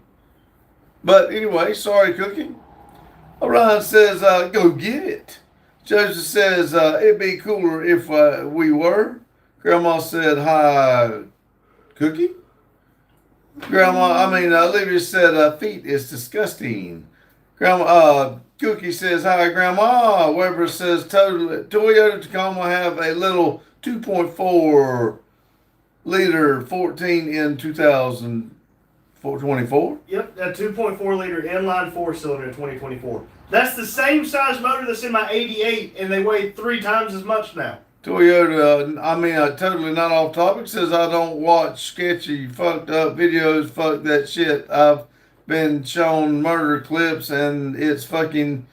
But anyway, sorry, Cookie. Ryan says, go get it. Joseph says, it'd be cooler if we were. Grandma said, hi, Cookie. Olivia said, feet is disgusting. Cookie says, hi, Grandma. Weber says, Toyota Tacoma have a little 2.4 liter 14 in 2024. Yep, that 2.4 liter inline 4-cylinder in 2024. That's the same size motor that's in my 88, and they weigh 3 times as much now. Toyota, totally not off topic, says I don't watch sketchy, fucked up videos. Fuck that shit. I've been shown murder clips, and it's fucking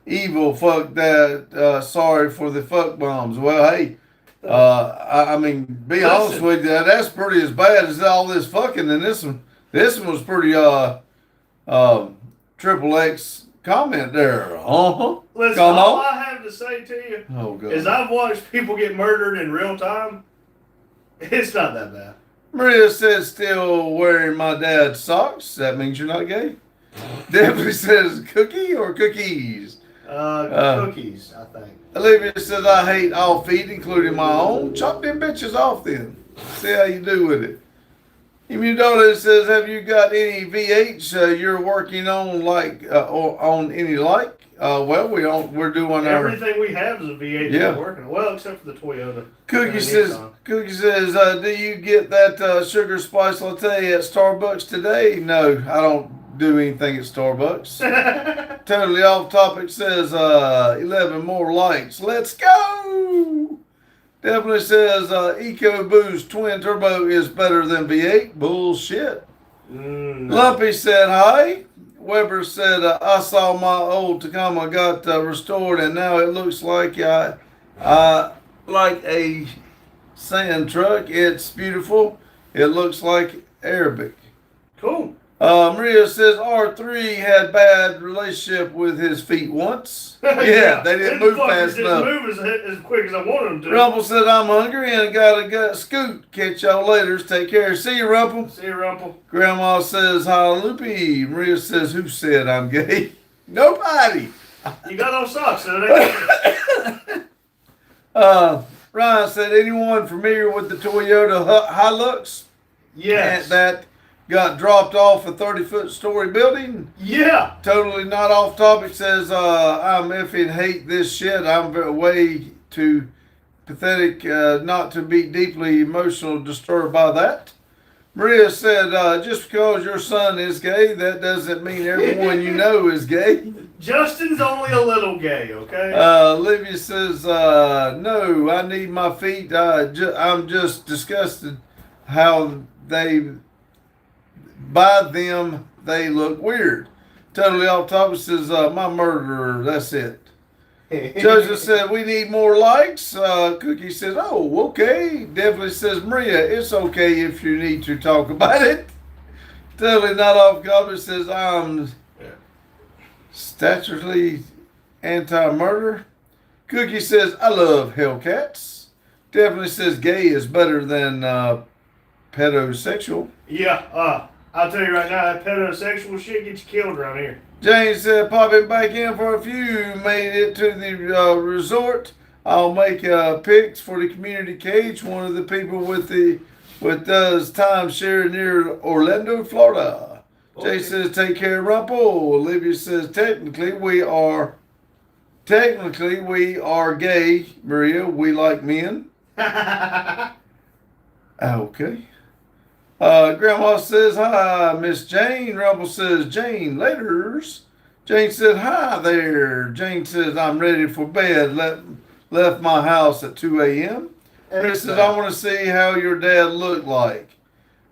evil. Fuck that. Sorry for the fuck bombs. Well, hey, be honest with you, that's pretty as bad as all this fucking, and this one was pretty triple X comment there. Listen, Come all on. I have to say to you God. is I've watched people get murdered in real time. It's not that bad. Maria says, still wearing my dad's socks. That means you're not gay. Definitely says, cookie or cookies? Cookies, I think. Olivia says, I hate all feet, including my own. Chop them bitches off then. See how you do with it. Immunola says, have you got any V8s you're working on, or on any like? Well, we're doing everything we have is a V8 yeah. We're working. Well, except for the Toyota. Cookie says, do you get that sugar spice latte at Starbucks today? No, I don't do anything at Starbucks. Totally off topic says, 11 more likes. Let's go! Definitely says, EcoBoost twin turbo is better than V8. Bullshit. Lumpy said, hi. Weber said, I saw my old Tacoma got restored, and now it looks like like a sand truck. It's beautiful. It looks like Arabic. Cool. Maria says R3 had bad relationship with his feet once. Yeah, they didn't move fast enough. Didn't move as quick as I wanted them to. Rumple said, I'm hungry and gotta scoot. Catch y'all later. Take care. See you, Rumple. See you, Rumple. Grandma says, hi, Loopy. Maria says, who said I'm gay? Nobody. You got no socks, so Ryan said, anyone familiar with the Toyota Hilux? Yes. That got dropped off a 30-foot story building. Yeah. Totally not off topic. Says, I'm effing hate this shit. I'm way too pathetic not to be deeply emotional disturbed by that. Maria said, just because your son is gay, that doesn't mean everyone you know is gay. Justin's only a little gay, okay? Olivia says, no, I need my feet. I'm just disgusted how by them, they look weird. Totally off topic says, my murderer, that's it. Joseph said, we need more likes. Cookie says, oh, okay. Definitely says, Maria, it's okay if you need to talk about it. Totally not off topic says, I'm statutorily anti-murder. Cookie says, I love Hellcats. Definitely says, gay is better than pedosexual. Yeah, I'll tell you right now, that pedosexual shit gets you killed around here. James said, popping back in for a few. Made it to the resort. I'll make pics for the community cage. One of the people with does timeshare near Orlando, Florida. Okay. Jay says, take care, Rumple. Olivia says, technically we are gay. Maria, we like men. Okay. Grandma says, hi, Miss Jane. Rumble says, Jane, laters. Jane said, hi there. Jane says, I'm ready for bed. Left my house at 2 a.m. Chris says, I want to see how your dad looked like.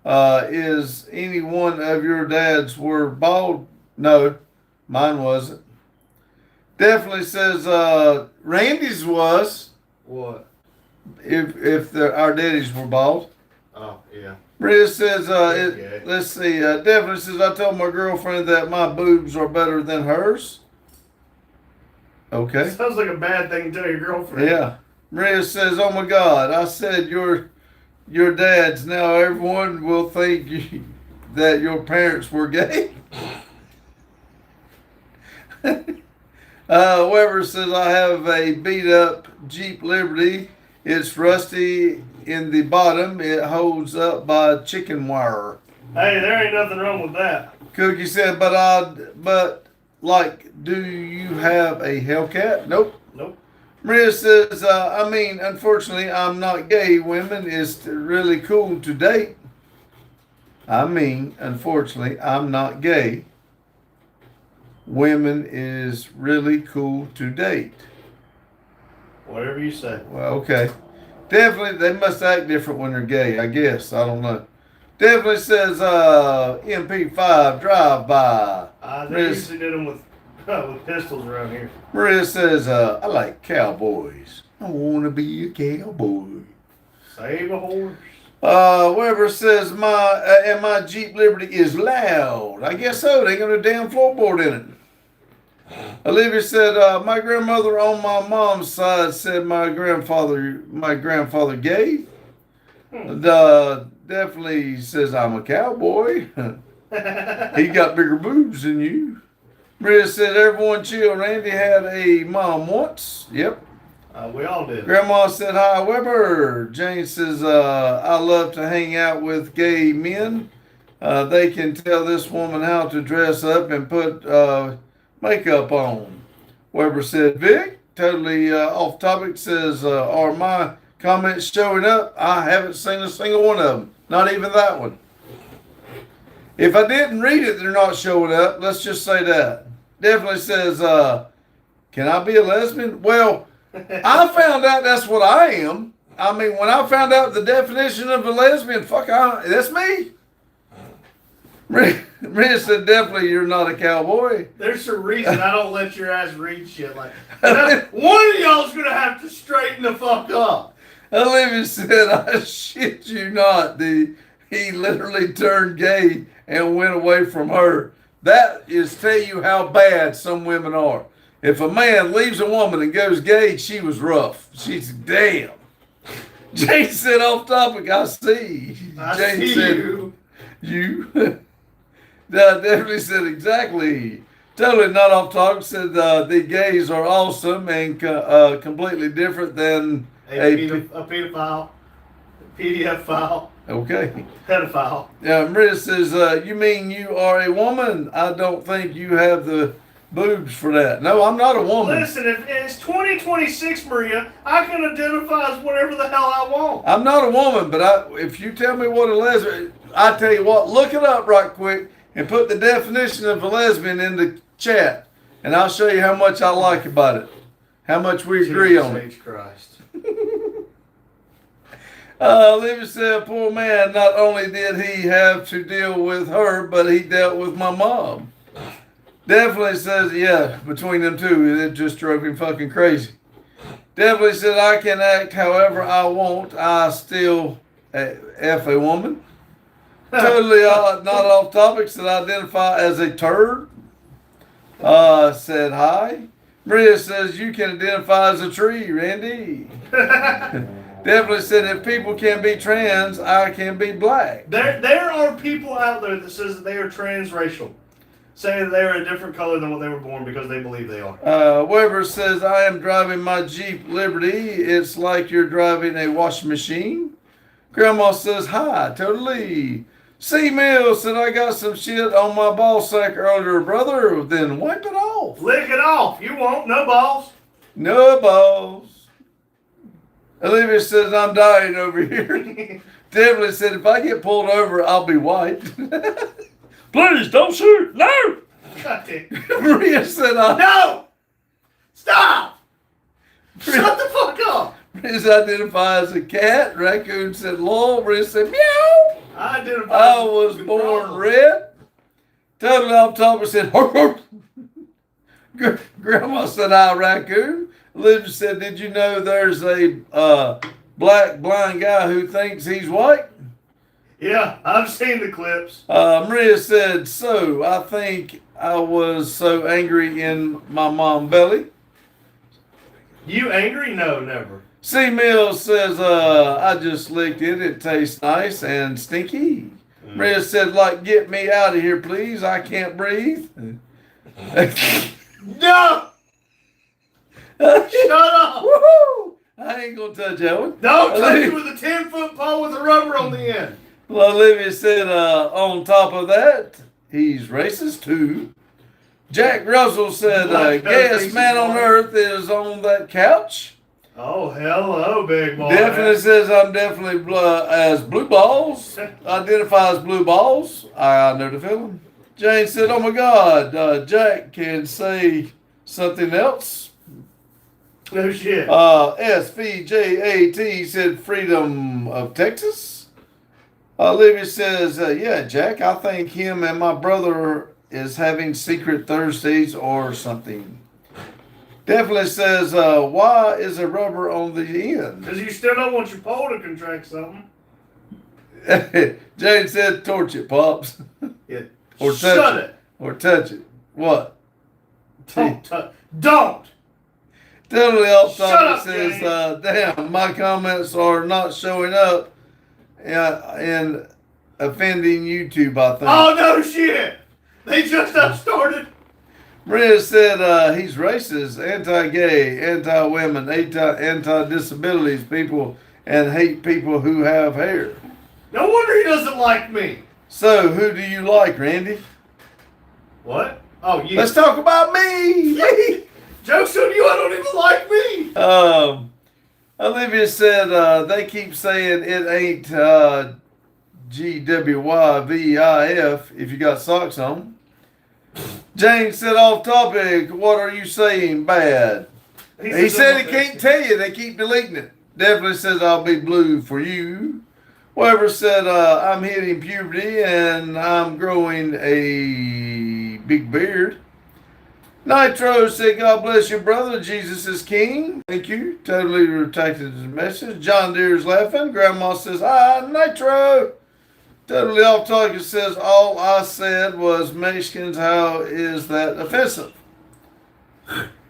Is any one of your dads were bald? No, mine wasn't. Definitely says, Randy's was. What? If our daddies were bald. Oh, yeah. Maria says, Okay. let's see, definitely says, I told my girlfriend that my boobs are better than hers. Okay. Sounds like a bad thing to tell your girlfriend. Yeah. Maria says, oh my God, I said your dad's. Now everyone will think that your parents were gay. Weber says, I have a beat up Jeep Liberty. It's rusty in the bottom. It holds up by chicken wire. Hey, there ain't nothing wrong with that. Cookie said, do you have a Hellcat? Nope. Nope. Maria says, unfortunately, I'm not gay. Women is really cool to date. Unfortunately, I'm not gay. Women is really cool to date. Whatever you say. Well, okay. Definitely, they must act different when they're gay, I guess. I don't know. Definitely says MP5 drive-by. They usually did them with pistols around here. Maria says, I like cowboys. I want to be a cowboy. Save a horse. Weber says, my Jeep Liberty is loud. I guess so. They got a damn floorboard in it. Olivia said, my grandmother on my mom's side said my grandfather gay. Definitely says I'm a cowboy. He got bigger boobs than you. Maria said, everyone chill. Randy had a mom once. Yep. We all did. Grandma said, hi, Weber. Jane says, I love to hang out with gay men. They can tell this woman how to dress up and put makeup on. Weber said, Vic, totally off topic, says, are my comments showing up? I haven't seen a single one of them. Not even that one. If I didn't read it, they're not showing up. Let's just say that. Definitely says, can I be a lesbian? Well, I found out that's what I am. When I found out the definition of a lesbian, that's me. Maria said, definitely you're not a cowboy. There's a reason I don't let your ass read shit like that. One of y'all's gonna have to straighten the fuck up. Olivia said, I shit you not. He literally turned gay and went away from her. That is tell you how bad some women are. If a man leaves a woman and goes gay, she was rough. She's damn. Jane said, off topic, I see. Jane see said, you. Definitely said exactly. Totally not off topic. Said the gays are awesome and completely different than a pedophile, PDF file. Okay. Pedophile. Maria says, you mean you are a woman? I don't think you have the boobs for that. No, I'm not a woman. Listen, if it's 2026, Maria, I can identify as whatever the hell I want. I'm not a woman, but if you tell me what a lesbian, I tell you what, look it up right quick and put the definition of a lesbian in the chat, and I'll show you how much I like about it, how much we agree on it. Jesus Christ. Olivia said, poor man, not only did he have to deal with her, but he dealt with my mom. Definitely says, yeah, between them two, it just drove him fucking crazy. Definitely said, I can act however I want. I still F a woman. Totally not off topic. Said, identify as a turd. Said, hi. Maria says, you can identify as a tree, Randy. Definitely said, if people can be trans, I can be black. There are people out there that says that they are transracial, saying that they are a different color than what they were born because they believe they are. Weber says, I am driving my Jeep Liberty. It's like you're driving a washing machine. Grandma says, hi, totally. C. Mills said, I got some shit on my ball sack earlier, brother. Then wipe it off. Lick it off. You won't. No balls. No balls. Olivia says, I'm dying over here. Definitely said, if I get pulled over, I'll be white. Please don't shoot. No. Maria said, no. Stop. Shut the fuck up. Maria identifies as a cat. Raccoon said, lol. Maria said, meow. I was born red. Totally off topic said, hork, hork. Grandma said, hi, raccoon. Olivia said, did you know there's a black blind guy who thinks he's white? Yeah, I've seen the clips. Maria said, so I think I was so angry in my mom's belly. You angry? No, never. C. Mills says, I just licked it. It tastes nice and stinky. Maria said, like, get me out of here, please. I can't breathe. No! Shut up! Woohoo! I ain't gonna touch that one. Don't touch it with a 10-foot pole with a rubber on the end. Well, Olivia said, on top of that, he's racist too. Jack Russell said, gayest man on earth is on that couch. Oh, hello, big boy. Definitely says, I'm definitely as blue balls. Identify as blue balls. I know the feeling. Jane said, oh my God, Jack can say something else. No shit. SVJAT said freedom of Texas. Olivia says, yeah, Jack, I think him and my brother is having secret Thursdays or something. Definitely says, why is a rubber on the end? Because you still don't want your pole to contract something. Jane said, torch it, Pops. Yeah. Or touch Shut it. Or touch it. What? Don't! Totally off Shut topic up, says, damn, my comments are not showing up and offending YouTube, I think. Oh, no shit! They just got started. Maria said he's racist, anti-gay, anti-women, anti-disabilities people, and hate people who have hair. No wonder he doesn't like me. So, who do you like, Randy? What? Oh, you. Let's talk about me. Joke's on you, I don't even like me. Olivia said they keep saying it ain't GWYVIF if you got socks on. Jane said off topic, what are you saying bad? He said he can't tell you, they keep deleting it. Definitely says I'll be blue for you. Whoever said I'm hitting puberty and I'm growing a big beard. Nitro said, God bless you, brother. Jesus is king. Thank you. Totally retracted his message. John Deere's laughing. Grandma says, hi, Nitro. Totally off topic. It says, all I said was Mexicans. How is that offensive?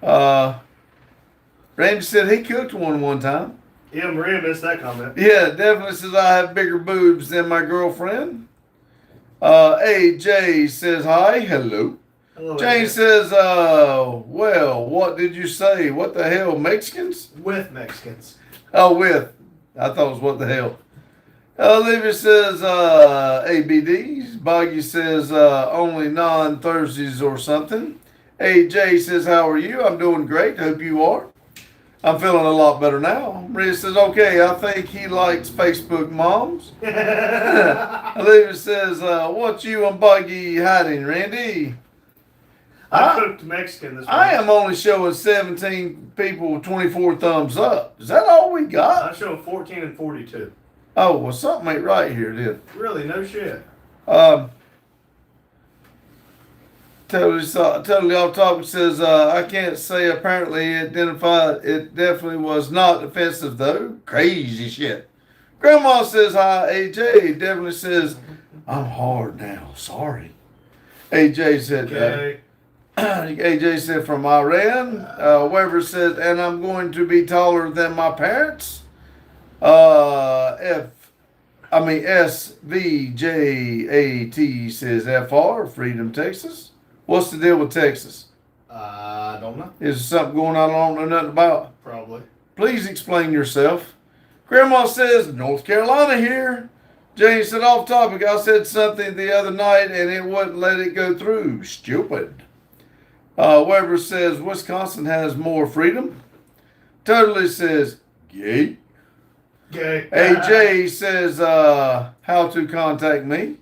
Randy said he cooked one time. Yeah, Maria missed that comment. Yeah, definitely says I have bigger boobs than my girlfriend. AJ says, hi. Hello. Hello, Jane AJ. says, well, what did you say? What the hell, Mexicans? With Mexicans. Oh, with. I thought it was what the hell. Olivia says ABDs. Boggy says only non-Thursdays or something. AJ says, how are you? I'm doing great. Hope you are. I'm feeling a lot better now. Maria says, okay, I think he likes Facebook moms. Olivia says, what you and Boggy hiding, Randy? I cooked Mexican this I morning. am only showing 17 people 24 thumbs up. Is that all we got? I'm showing 14 and 42. Oh, well, something ain't right here, then. Really, no shit. Totally off topic says, I can't say apparently identified. It definitely was not offensive, though. Crazy shit. Grandma says, hi, AJ. Definitely says, I'm hard now. Sorry. AJ said, Okay. AJ said from Iran. Weber said, and I'm going to be taller than my parents. SVJAT says FR, Freedom, Texas. What's the deal with Texas? I don't know. Is there something going on I don't know nothing about? Probably. Please explain yourself. Grandma says, North Carolina here. Jane said, off topic, I said something the other night and it wouldn't let it go through. Stupid. Weber says, Wisconsin has more freedom. Totally says, gay. Okay. AJ says, how to contact me.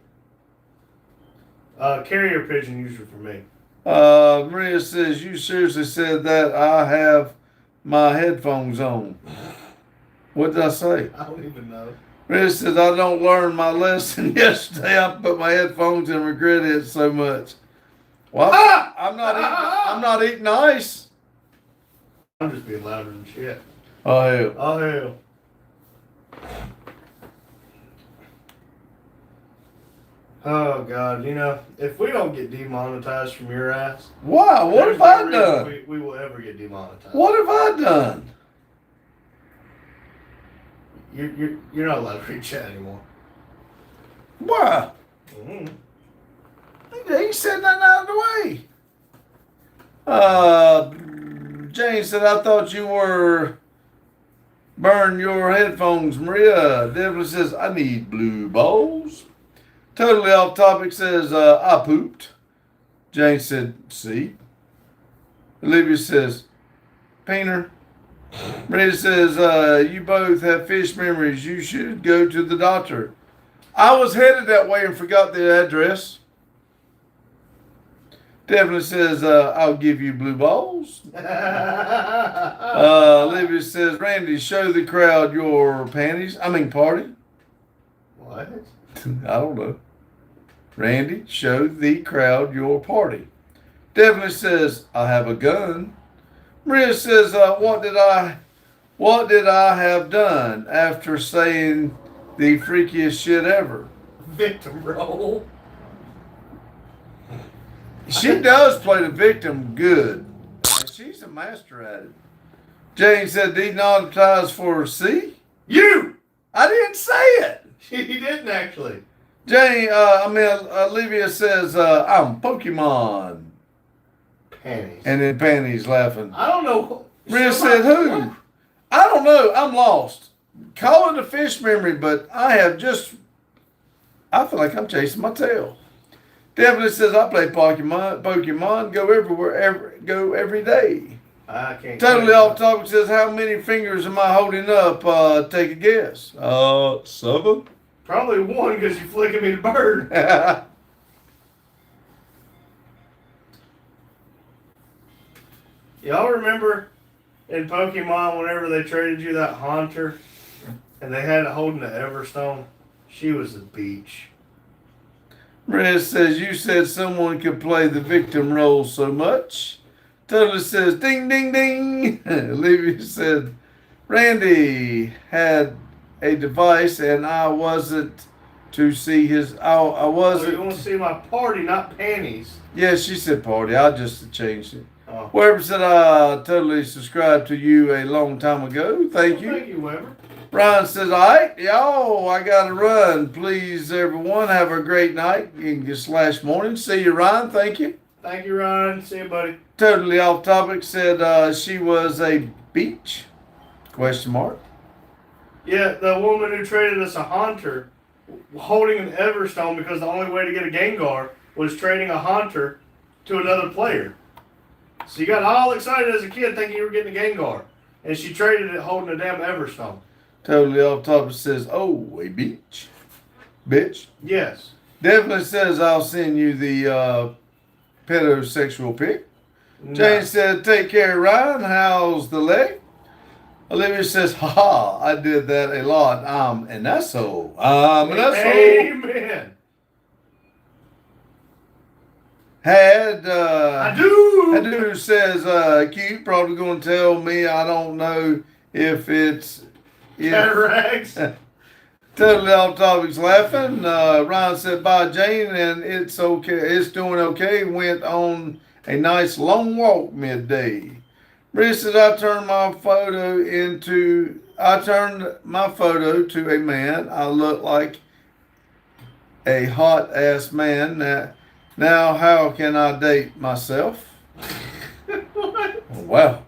Carrier pigeon user for me. Maria says, you seriously said that I have my headphones on. What did I say? I don't even know. Maria says, I don't learn my lesson yesterday. I put my headphones and regret it so much. Well, I'm not eating ice. I'm just being louder than shit. Oh, hell. Oh, hell. Oh, God. You know, if we don't get demonetized from your ass. Why? What there's have I no done? reason we will ever get demonetized. What have I done? You're not allowed to read chat anymore. Why? Mm-hmm. He said nothing out of the way. Jane said, I thought you were burn your headphones, Maria. Definitely says, I need blue balls. Totally off topic says, I pooped. Jane said, see. Olivia says, Painter. Maria says, you both have fish memories. You should go to the doctor. I was headed that way and forgot the address. Definitely says, I'll give you blue balls. Olivia says, Randy, show the crowd your panties. Party. What? I don't know. Randy, show the crowd your party. Definitely says, I have a gun. Maria says, what did I have done after saying the freakiest shit ever? Victim role. She does play the victim good. And she's a master at it. Jane said, demonetized for C? You! I didn't say it. He didn't actually. Jane, Olivia says, I'm Pokemon. Panties. And then Panties laughing. I don't know. Maria said, who? What? I don't know. I'm lost. Call it a fish memory, but I feel like I'm chasing my tail. Definitely says, I play Pokemon, go go every day. I can't. Totally off topic says, how many fingers am I holding up? Take a guess. 7. Probably one because you're flicking me the bird. Y'all remember in Pokemon whenever they traded you that Haunter and they had it holding the Everstone? She was the beach. Maria says, you said someone could play the victim role so much. Totally says, ding, ding, ding. Olivia said, Randy had a device and I wasn't to see his, I wasn't. You want to see my party, not panties. Yeah, she said party. I just changed it. Oh. Weber said, I totally subscribed to you a long time ago. Thank you. Thank you, Weber. Ryan says, all right, y'all, I got to run. Please, everyone, have a great night / morning. See you, Ryan. Thank you. Thank you, Ryan. See you, buddy. Totally off topic said she was a beach? ? Yeah, the woman who traded us a Haunter, holding an Everstone because the only way to get a Gengar was trading a Haunter to another player. So you got all excited as a kid thinking you were getting a Gengar. And she traded it holding a damn Everstone. Totally off topic says, oh, a beach. Bitch. Yes. Definitely says, I'll send you the pedosexual pic. No. Jane said, take care, Ryan. How's the leg? Olivia says, haha, I did that a lot. I'm an asshole. I'm an asshole. Amen. I do. Hadu says, cute, probably going to tell me I don't know if it's... Cataracts. Totally off topics laughing. Ryan said, bye, Jane, and it's okay. It's doing okay. Went on a nice long walk midday. Maria said, I turned my photo to a man. I look like a hot ass man. Now how can I date myself? What? Oh, wow.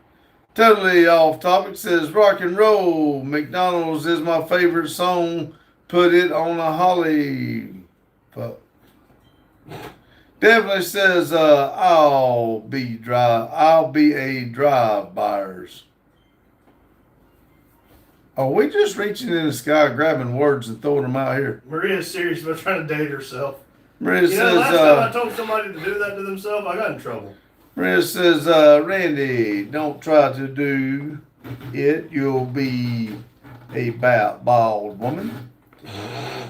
Totally off topic says, rock and roll. McDonald's is my favorite song. Put it on a holly. Definitely says, I'll be a drive buyers. Are we just reaching in the sky, grabbing words and throwing them out here? Maria's serious about trying to date herself. Maria You know, says, last time I told somebody to do that to themselves, I got in trouble. Maria says, Randy, don't try to do it. You'll be a bald woman.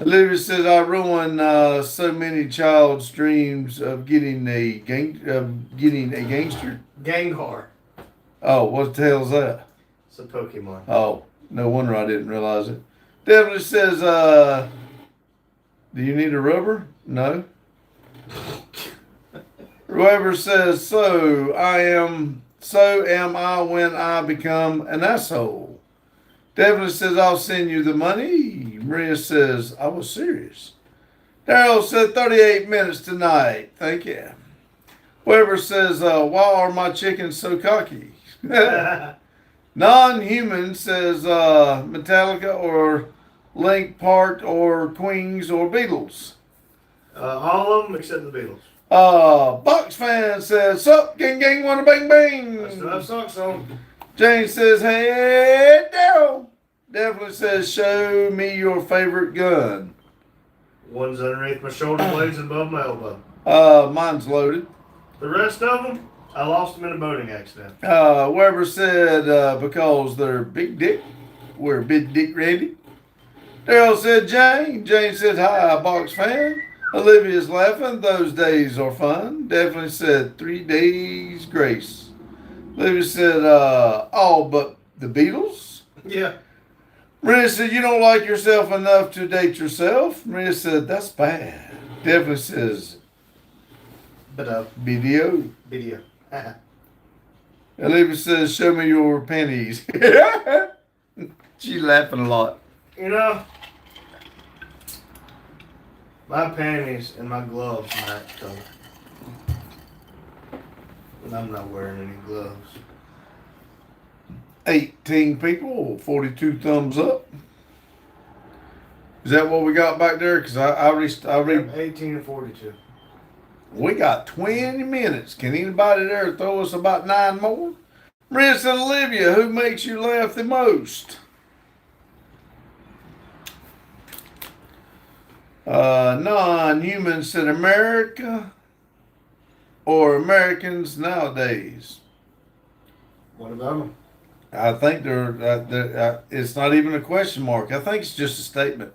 Olivia says, I ruined so many child's dreams of getting a gangster. Gengar. Oh, what the hell is that? It's a Pokemon. Oh, no wonder I didn't realize it. Definitely says, do you need a rubber? No. Whoever says, so am I when I become an asshole. Definitely says, I'll send you the money. Maria says, I was serious. Daryl said, 38 minutes tonight. Thank you. Whoever says, why are my chickens so cocky? Non-human says, Metallica or Link Park or Queens or Beatles. All of them except the Beatles. Bucks fan says, sup, gang gang, wanna bang bang. I still have socks on. Jane says, hey, Daryl. Definitely says, show me your favorite gun. One's underneath my shoulder blades and above my elbow. Mine's loaded. The rest of them, I lost them in a boating accident. Weber said, because they're big dick, we're big dick Randy. Daryl said, Jane. Jane said, hi, box fan. Olivia's laughing. Those days are fun. Definitely said, 3 days grace. Olivia said, all but the Beatles. Yeah. Maria said, you don't like yourself enough to date yourself. Maria said, that's bad. Definitely says, But video. video. Olivia says, show me your panties. She's laughing a lot. You know, my panties and my gloves match color. And I'm not wearing any gloves. 18 people, 42 thumbs up. Is that what we got back there? Because I read. 18 and 42. We got 20 minutes. Can anybody there throw us about 9 more? Maria and Olivia, who makes you laugh the most? Non-human said America or Americans nowadays. What about them? I think it's not even a question mark. I think it's just a statement.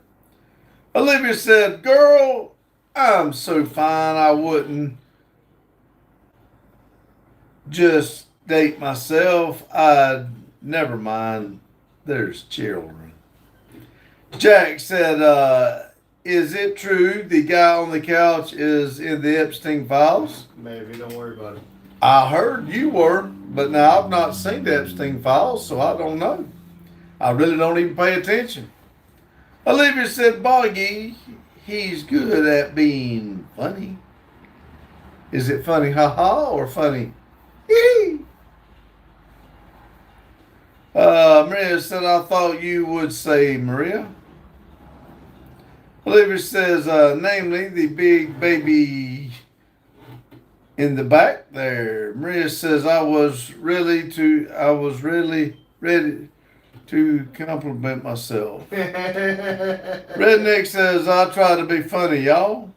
Olivia said, girl, I'm so fine I wouldn't just date myself. I'd never mind. There's children. Jack said, is it true the guy on the couch is in the Epstein files? Maybe, don't worry about it. I heard you were, but now I've not seen the Epstein files, so I don't know. I really don't even pay attention. Olivia said, Boggy, he's good at being funny. Is it funny, ha-ha, or funny? Hee. Maria said, I thought you would say Maria. Olivia says, namely the big baby in the back there. Maria says, I was really ready to compliment myself. Redneck says, I try to be funny, y'all.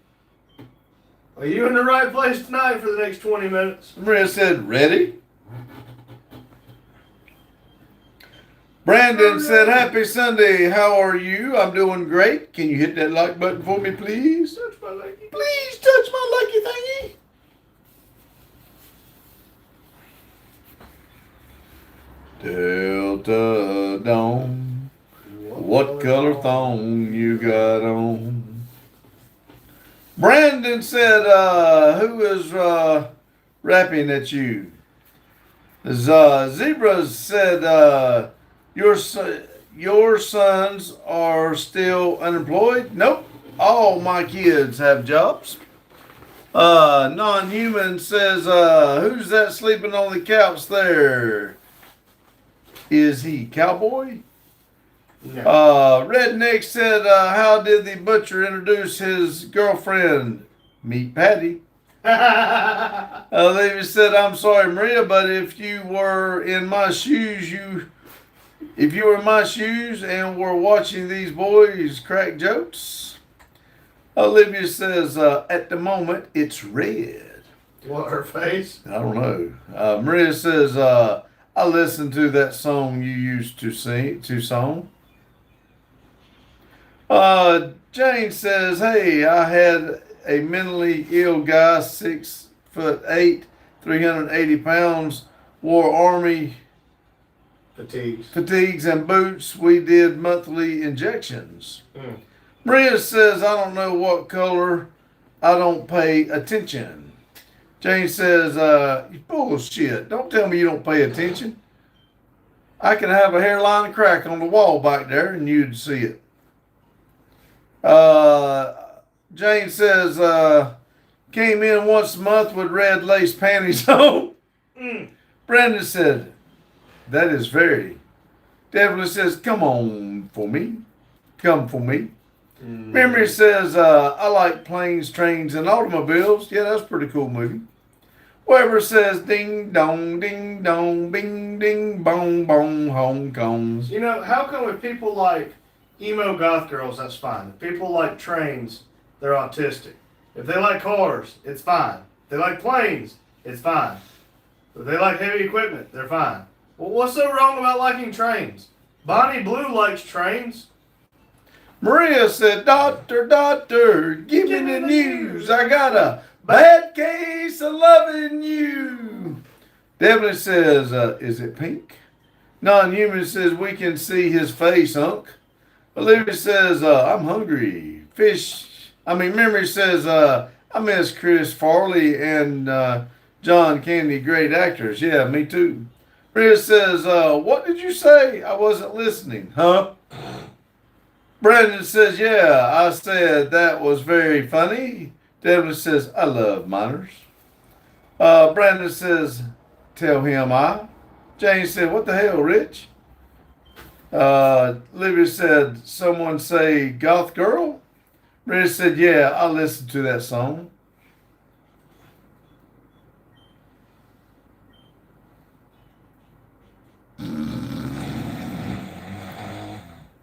Are you in the right place tonight for the next 20 minutes? Maria said, ready? Brandon said, happy Sunday. How are you? I'm doing great. Can you hit that like button for me, please? Touch my lucky. Please touch my lucky thingy. Delta Dawn, what color thong you got on? Brandon said, who is rapping at you? Zebras said, your sons are still unemployed? Nope. All my kids have jobs. Non-human says, who's that sleeping on the couch there? Is he cowboy? No. Redneck said, how did the butcher introduce his girlfriend? Meet Patty. Lady said, I'm sorry, Maria, but if you were in my shoes and were watching these boys crack jokes. Olivia says, at the moment, it's red. What, her face? I don't know. Maria says, I listened to that song you used to song. Jane says, hey, I had a mentally ill guy, 6'8", 380 pounds, wore army fatigues and boots. We did monthly injections. Maria says, I don't know what color. I don't pay attention. Jane says, bullshit. Don't tell me you don't pay attention. I can have a hairline crack on the wall back there and you'd see it. Jane says, came in once a month with red lace panties on. Brandon said, that is very. Definitely says, come on for me. Come for me. Memory says, I like planes, trains, and automobiles. Yeah, that's a pretty cool movie. Weber says, ding dong, bing ding bong bong, Hong Kong. You know, how come if people like emo goth girls, that's fine. If people like trains, they're autistic. If they like cars, it's fine. If they like planes, it's fine. If they like heavy equipment, they're fine. Well, what's so wrong about liking trains? Bonnie Blue likes trains. Maria said, Doctor, give me the news. I got a bad case of loving you. Devlin says, is it pink? Non-human says, we can see his face, Unc. Olivia says, I'm hungry. Memory says, I miss Chris Farley and John Candy, great actors. Yeah, me too. Maria says, what did you say? I wasn't listening. Huh? Brandon says, yeah, I said that was very funny. Devlin says, I love minors. Brandon says, tell him I. Jane said, what the hell, Rich? Olivia said, someone say goth girl? Rich said, yeah, I listened to that song.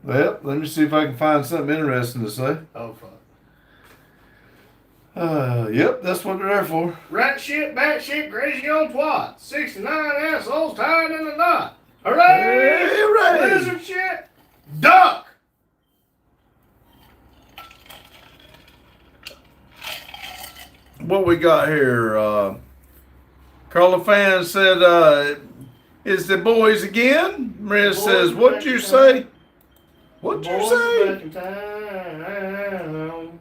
Well, let me see if I can find something interesting to say. Oh, fuck. Yep, that's what they're there for. Rat shit, bat shit, crazy old twat. 69 assholes tied in a knot. Hooray! Hooray! Lizard shit. Duck! What we got here? Carla Fan said, it's the boys again? Maria says, what'd you say? What'd you say? Back in town.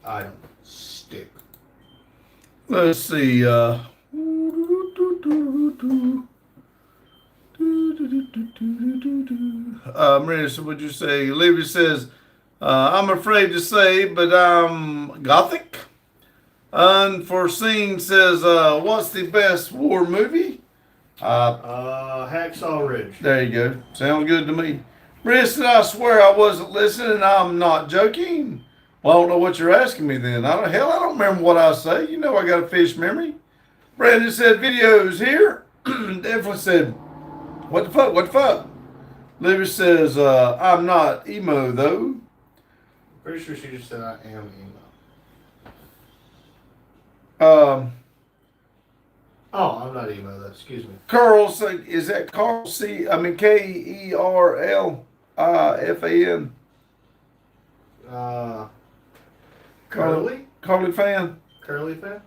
Item. Stick. Let's see. Maria said, what'd you say? Olivia says, I'm afraid to say, but I'm gothic. Unforeseen says, what's the best war movie? Hacksaw Ridge. There you go. Sounds good to me. Maria said, I swear I wasn't listening. I'm not joking. Well, I don't know what you're asking me then. I don't remember what I say. You know I got a fish memory. Brandon said, videos here. Definitely said, what the fuck? What the fuck? Libby says, I'm not emo though. Pretty sure she just said I am emo. Oh, I'm not emo though. Excuse me. Carl said, is that Carl Kerlifan? Curly? Carly fan? Curly fan?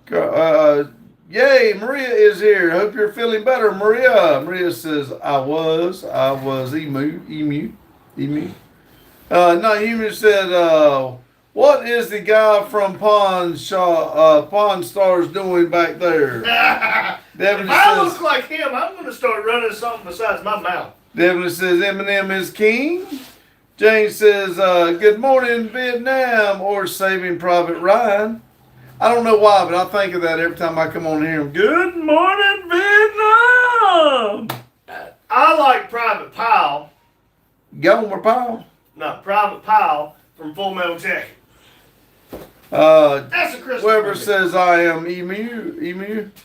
Yay, Maria is here. Hope you're feeling better, Maria. Maria says, I was emu. Not human said, what is the guy from Pawn Stars doing back there? If I look like him, I'm going to start running something besides my mouth. Devin says, Eminem is king. Jane says, good morning, Vietnam, or Saving Private Ryan. I don't know why, but I think of that every time I come on here. Good morning, Vietnam. I like Private Powell. Gomer Powell. No, Private Powell from Full Metal Jacket. That's a Christmas Weber movie. says, I am emu.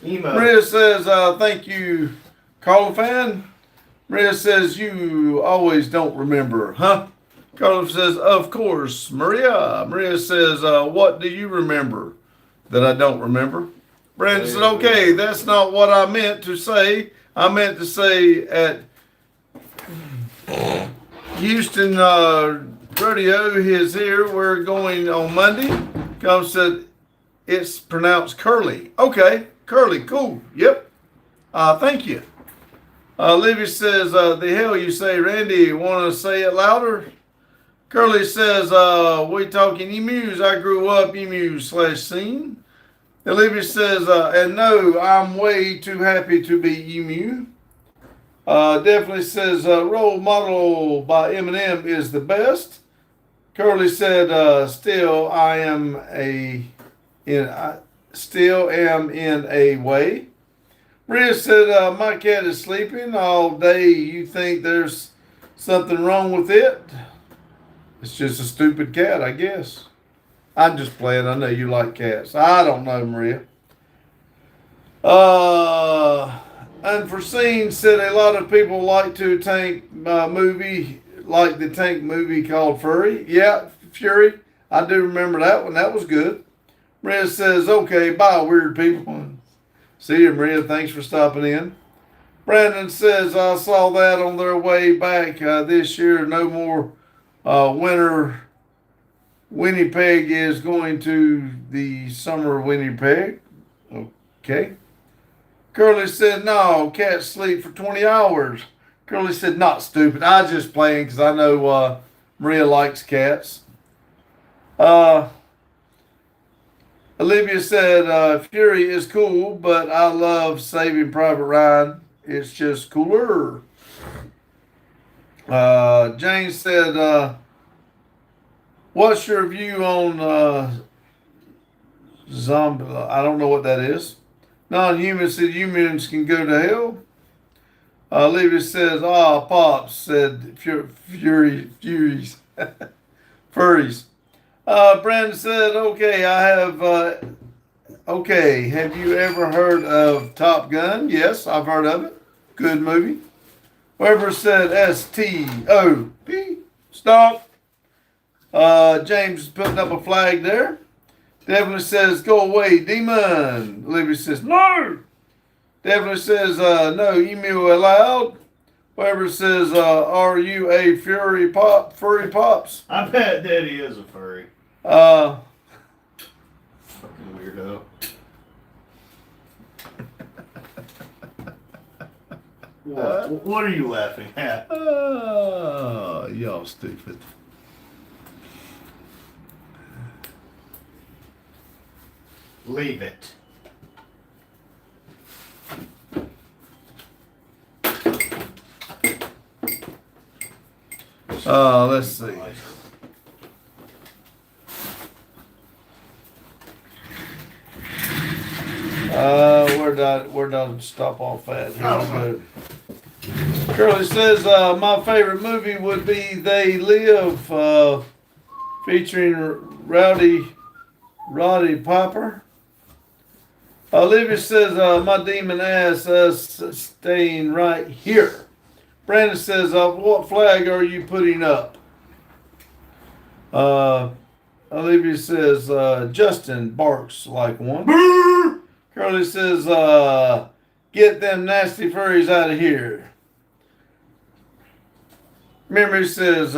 Emo. Maria says, thank you, Carl fan. Maria says, you always don't remember, huh? Carl says, of course, Maria. Maria says, what do you remember that I don't remember? Brandon said, okay, that's not what I meant to say. I meant to say at Houston Rodeo is here. We're going on Monday. Carl said, it's pronounced Curly. Okay, Curly, cool. Yep. Thank you. Livy says, the hell you say, Randy, want to say it louder? Curly says, we talking emus. I grew up emu/scene. And Livy says, and no, I'm way too happy to be emu. Definitely says, role model by Eminem is the best. Curly said, still am in a way. Maria said, my cat is sleeping all day. You think there's something wrong with it? It's just a stupid cat, I guess. I'm just playing. I know you like cats. I don't know, Maria. Unforeseen said a lot of people like to tank movie, like the tank movie called Fury. Yeah, Fury. I do remember that one. That was good. Maria says, okay, bye, weird people. See you, Maria. Thanks for stopping in. Brandon says, I saw that on their way back this year. No more winter. Winnipeg is going to the summer Winnipeg. Okay. Curly said, no, cats sleep for 20 hours. Curly said, not stupid. I was just playing because I know Maria likes cats. Olivia said, Fury is cool, but I love Saving Private Ryan. It's just cooler. Jane said, what's your view on zombie? I don't know what that is. Non-humans said humans can go to hell. Olivia says, Pops said Furies. Furries. Brandon said, okay, okay, have you ever heard of Top Gun? Yes, I've heard of it. Good movie. Whoever said STOP. Stop. James is putting up a flag there. Devlin says, go away, demon. Olivia says, no. Devlin says, no, emu allowed. Whoever says, are you a furry pops? I bet Daddy is a furry. Fucking weirdo. What are you laughing at? Y'all stupid. Leave it. Let's see. Where did I stop off at? Here we go. Curly says, my favorite movie would be They Live, featuring Roddy Piper. Olivia says, my demon ass staying right here. Brandon says, what flag are you putting up? Olivia says, Justin barks like one. Curly says, get them nasty furries out of here. Memory says,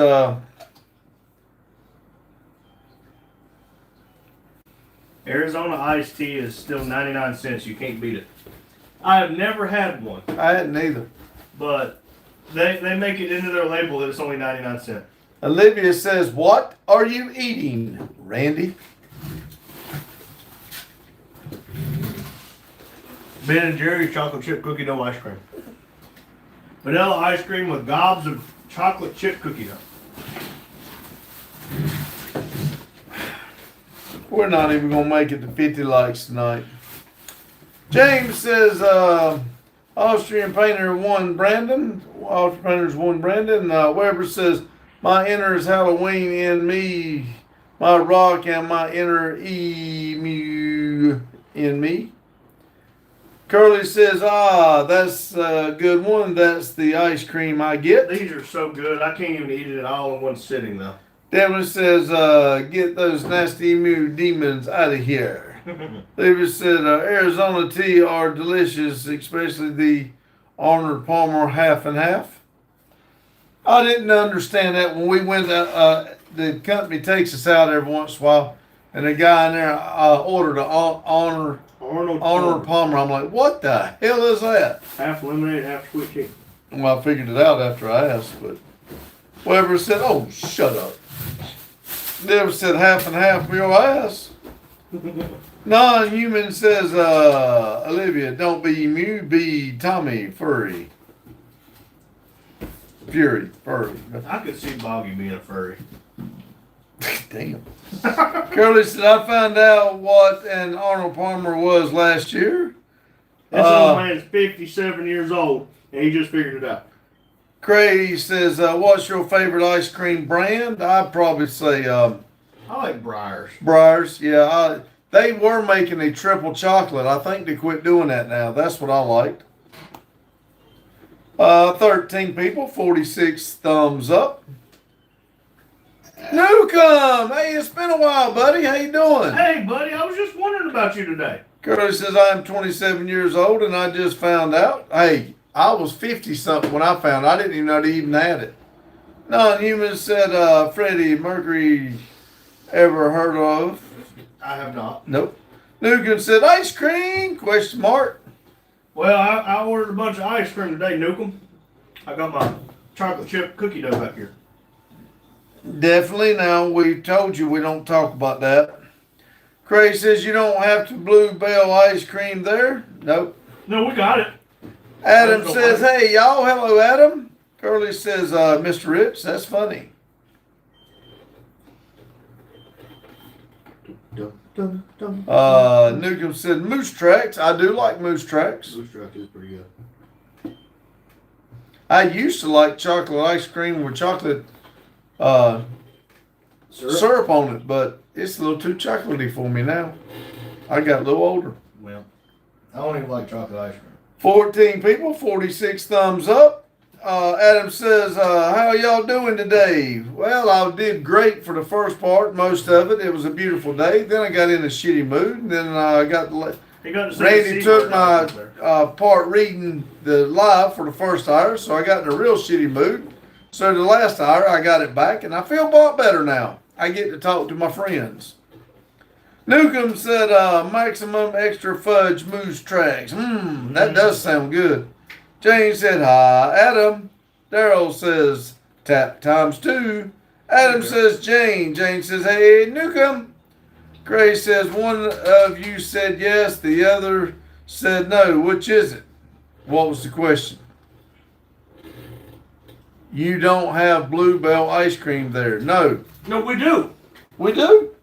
Arizona iced tea is still 99 cents. You can't beat it. I have never had one, I hadn't either. but they make it into their label that it's only 99 cents. Olivia says, what are you eating, Randy? Ben and Jerry's chocolate chip cookie dough ice cream. Vanilla ice cream with gobs of chocolate chip cookie dough. We're not even going to make it to 50 likes tonight. James says, Austrian painter won Brandon. Austrian painters won Brandon. Weber says, my inner is Halloween in me. My rock and my inner emu in me. Curly says, that's a good one. That's the ice cream I get. These are so good. I can't even eat it all in one sitting though. Devlin says, get those nasty emu demons out of here. David said, Arizona tea are delicious, especially the Arnold Palmer half and half. I didn't understand that when we went, the company takes us out every once in a while, and the guy in there ordered an Arnold Palmer. I'm like, what the hell is that? Half lemonade, half sweet tea. Well, I figured it out after I asked, but whoever said, oh, shut up. Never said half and half for your ass. Non-human says, Olivia, don't be emu, be Tommy Furry. Fury, furry. I could see Boggy being a furry. Damn. Curly said, I found out what an Arnold Palmer was last year. This old man's 57 years old, and he just figured it out. Craig says, what's your favorite ice cream brand? I'd probably say I like Breyers. Breyers. Yeah, they were making a triple chocolate. I think they quit doing that now. That's what I liked. 13 people, 46 thumbs up. Newcomb! Hey, it's been a while, buddy. How you doing? Hey, buddy, I was just wondering about you today. Curly says, I'm 27 years old and I just found out. Hey, I was 50-something when I found out. I didn't even know they even had it. Non-human said, Freddie Mercury ever heard of? I have not. Nope. Newcomb said, ice cream? Question mark. Well, I ordered a bunch of ice cream today, Newcomb. I got my chocolate chip cookie dough back here. Definitely. Now, we told you we don't talk about that. Craig says, you don't have to bluebell ice cream there? Nope. No, we got it. Adam says, hey, y'all. Hello, Adam. Curly says, Mr. Rich, that's funny. Newcomb said, Moose Tracks. I do like Moose Tracks. Moose Track is pretty good. I used to like chocolate ice cream with chocolate syrup on it, but it's a little too chocolatey for me now. I got a little older. Well, I don't even like chocolate ice cream. 14 people, 46 thumbs up. Adam says, how y'all doing today? Well, I did great for the first part, most of it. It was a beautiful day. Then I got in a shitty mood. And then I got Randy took my part reading the live for the first hour, so I got in a real shitty mood. So the last hour, I got it back, and I feel a lot better now. I get to talk to my friends. Newcomb said, maximum extra fudge moose tracks. That does sound good. Jane said, hi. Adam. Daryl says, tap times 2. Adam says, Jane. Jane says, hey, Newcomb. Gray says, one of you said yes, the other said no. Which is it? What was the question? You don't have Bluebell ice cream there. No. No, we do. We do?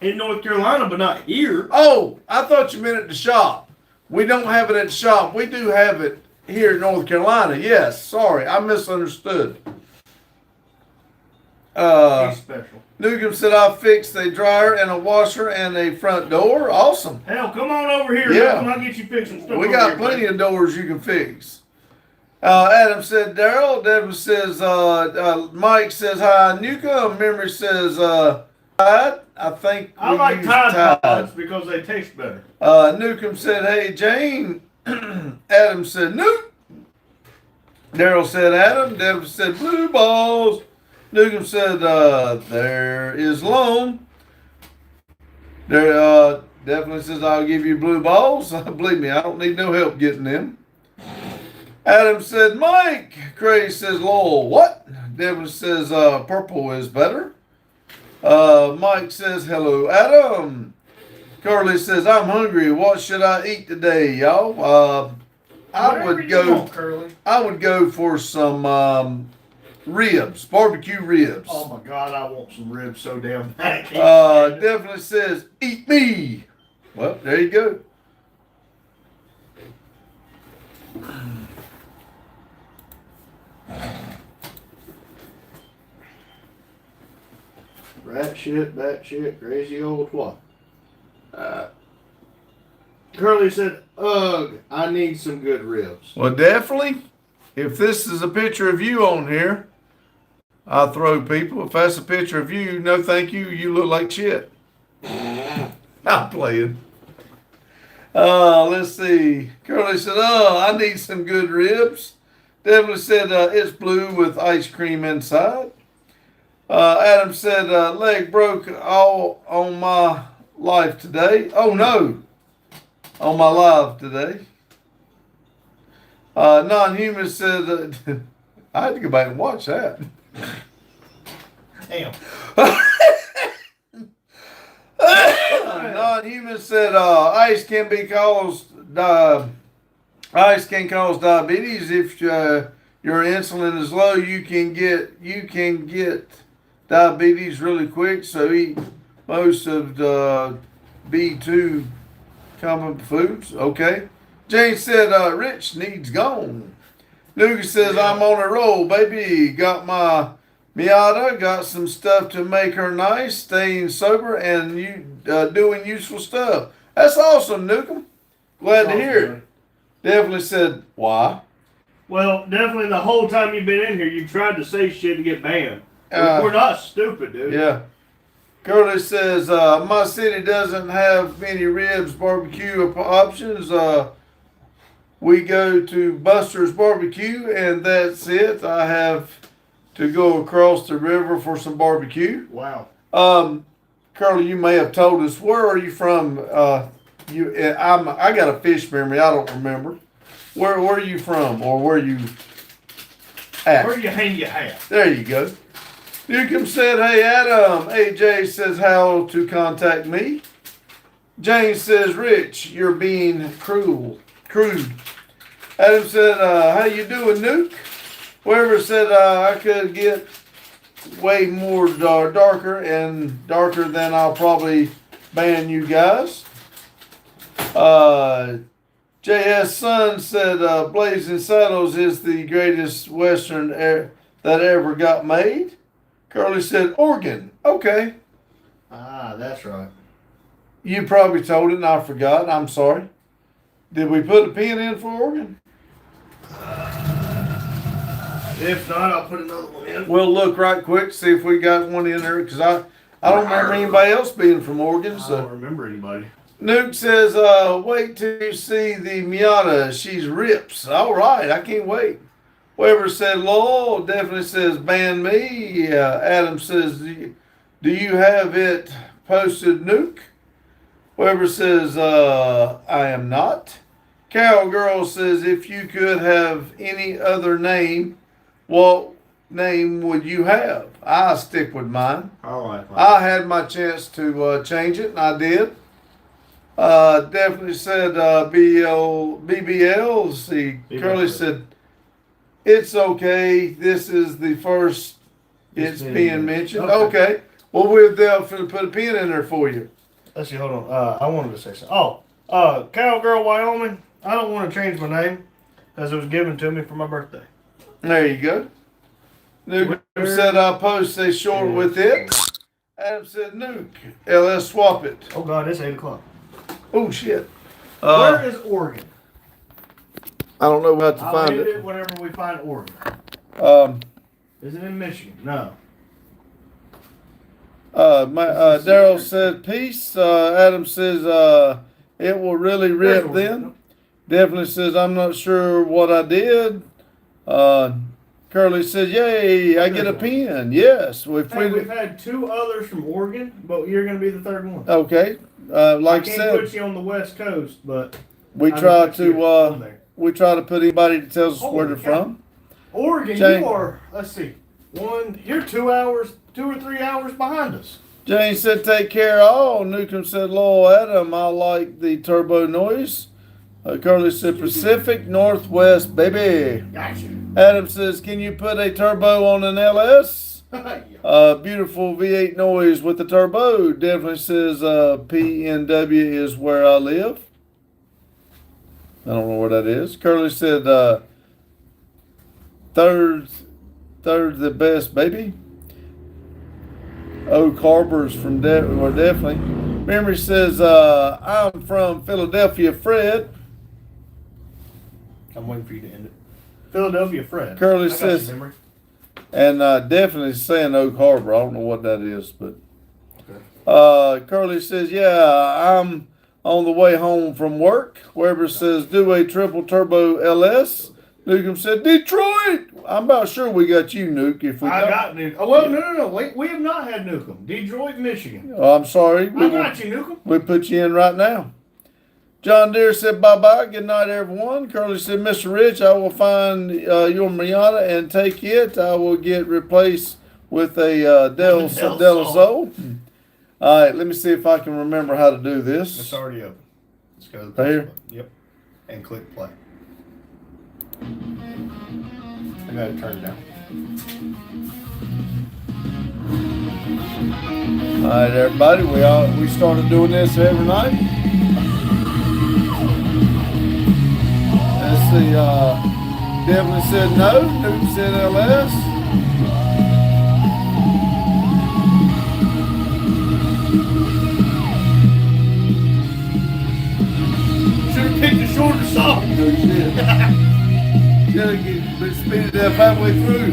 In North Carolina, but not here. Oh, I thought you meant at the shop. We don't have it at the shop. We do have it here in North Carolina. Yes, sorry, I misunderstood. He's special. Newcomb said I fixed a dryer and a washer and a front door. Awesome. Hell, come on over here. Yeah. Newcomb. I'll get you fixing stuff. We over got here, plenty buddy. of doors you can fix. Adam said Daryl. Devin says Mike says hi. Newcomb. Memory says Tide. I think I we like use Tide Pods because they taste better. Newcomb said hey Jane. Adam said Nuke. Daryl said Adam. Devin said blue balls. Newcomb said there is loan. There definitely says I'll give you blue balls. Believe me, I don't need no help getting them. Adam said Mike. Craig says Lowell. What? Devin says purple is better. Mike says hello Adam. Curly says I'm hungry. What should I eat today, y'all? I would go. Curly. I would go for some ribs, barbecue ribs. Oh my God, I want some ribs so damn bad. Definitely says eat me. Well, there you go. Rat shit, bat shit, crazy old what? Curly said, ugh, I need some good ribs. Well, definitely. If this is a picture of you on here, I'll throw people. If that's a picture of you, no thank you. You look like shit. I'm playing. Let's see. Curly said, I need some good ribs. Definitely said, it's blue with ice cream inside. Adam said, leg broke all on my life today. Oh no. On my life today. Non-human said, I had to go back and watch that. Damn. Non-human said, ice can cause diabetes. If your insulin is low, you can get diabetes really quick. So eat most of the B2 common foods. Okay. Jane said, Rich needs gone. Nuka says, I'm on a roll, baby. Got my Miata, got some stuff to make her nice, staying sober, and doing useful stuff. That's awesome, Nuka. Glad to hear it. Definitely said, why? Well, definitely the whole time you've been in here, you tried to say shit to get banned. We're not stupid, dude. Yeah. Curly says, my city doesn't have many ribs barbecue options. We go to Buster's Barbecue, and that's it. I have to go across the river for some barbecue. Wow. Curly, you may have told us, where are you from? I got a fish memory. I don't remember. Where are you from, or where you at? Where you hang your hat? There you go. Newcomb said, hey, Adam. AJ says, how to contact me. James says, Rich, you're being crude. Adam said, how you doing, Nuke? Whoever said I could get way more darker than I'll probably ban you guys. JS Son said, Blazing Saddles is the greatest Western that ever got made. Curly said, Oregon. Okay. Ah, that's right. You probably told it and I forgot. I'm sorry. Did we put a pin in for Oregon? If not, I'll put another one in. We'll look right quick, see if we got one in there, because I don't remember anybody else being from Oregon. I So don't remember anybody. Nuke says, wait till you see the Miata. She's rips. All right, I can't wait. Whoever said Lowell definitely says ban me. Adam says, do you have it posted, Nuke? Whoever says I am not. Cowgirl says, if you could have any other name, what name would you have? I stick with mine. I like mine. I had my chance to change it, and I did. Definitely said BBL. See, Curly said, it's okay. This is the first it's being mentioned. Okay. Well, we'll definitely put a pin in there for you. Let's see, hold on. I wanted to say something. Cowgirl, Wyoming. I don't want to change my name because it was given to me for my birthday. There you go. Nuke said I'll post a short with it. Adam said Nuke. LS swap it. Oh God, it's 8 o'clock. Oh shit. Where is Oregon? I don't know how to I'll find hit it. it whenever we find Oregon. Is it in Michigan? No. Daryl said peace. Adam says it will really There's rip Oregon. then. Definitely says I'm not sure what I did. Curly says yay, I get a pin. Yes. We've had 2 others from Oregon, but you're going to be the 3rd one. Okay. I Like I can't said, put you on the West Coast, but we I try can put you on to there. we try to put anybody that tells us where Holy they're cow. from. Oregon, Jane- you are. Let's see. You're 2 or 3 hours behind us. Jane said take care all. Newcomb said Lowell Adam, I like the turbo noise. Curly said Pacific Northwest, baby. Gotcha. Adam says, can you put a turbo on an LS? Beautiful V8 noise with the turbo. Definitely says PNW is where I live. I don't know where that is. Curly said third's the best, baby. Oak Harbor's from definitely. Memory says I'm from Philadelphia, Fred. I'm waiting for you to end it. Philadelphia Fred. Curly I got says- you, memory. And definitely saying Oak Harbor. I don't know what that is, but Curly says, yeah, I'm on the way home from work. Weber says, do a triple turbo LS. Newcomb said, Detroit. I'm about sure we got you, Nuke. If we I don't. got Newcomb. Oh, well, no. Wait, we have not had Newcomb. Detroit, Michigan. Oh, I'm sorry. I got you, Newcomb. We put you in right now. John Deere said bye-bye. Good night, everyone. Curly said, Mr. Rich, I will find your Miata and take it. I will get replaced with a Del Sol. All right, let me see if I can remember how to do this. It's already open. Let's go to the Right here? button. Yep. And click play. I gotta turn it down. All right, everybody, we started doing this every night. Let's see, Devlin said no, Newton said LS. Should have picked a shorter song. No shit. Gotta get speed it up halfway through.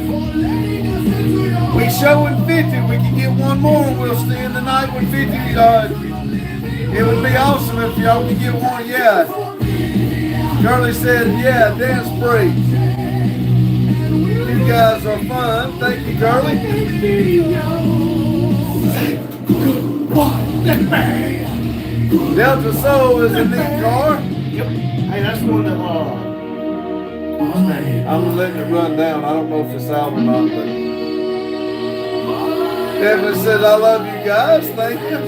We showing 50. We can get one more and we'll stay in the night with 50. It would be awesome if y'all could get one. Yeah. Curly said, yeah, dance break. You guys are fun. Thank you, Curly. Delta Soul is a neat car. Yep. Hey, that's one that, I'm letting it run down. I don't know if it's out or not, but Devin said, I love you guys. Thank you.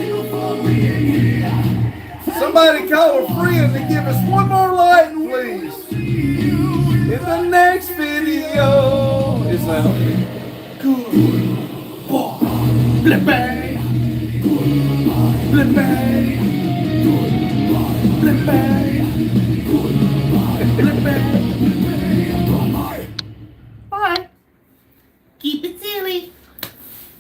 Somebody call a friend to give us one more light, please. In the next video. It's out. Good boy. Blip bang. Blip bang. Blip bang. Blip bang.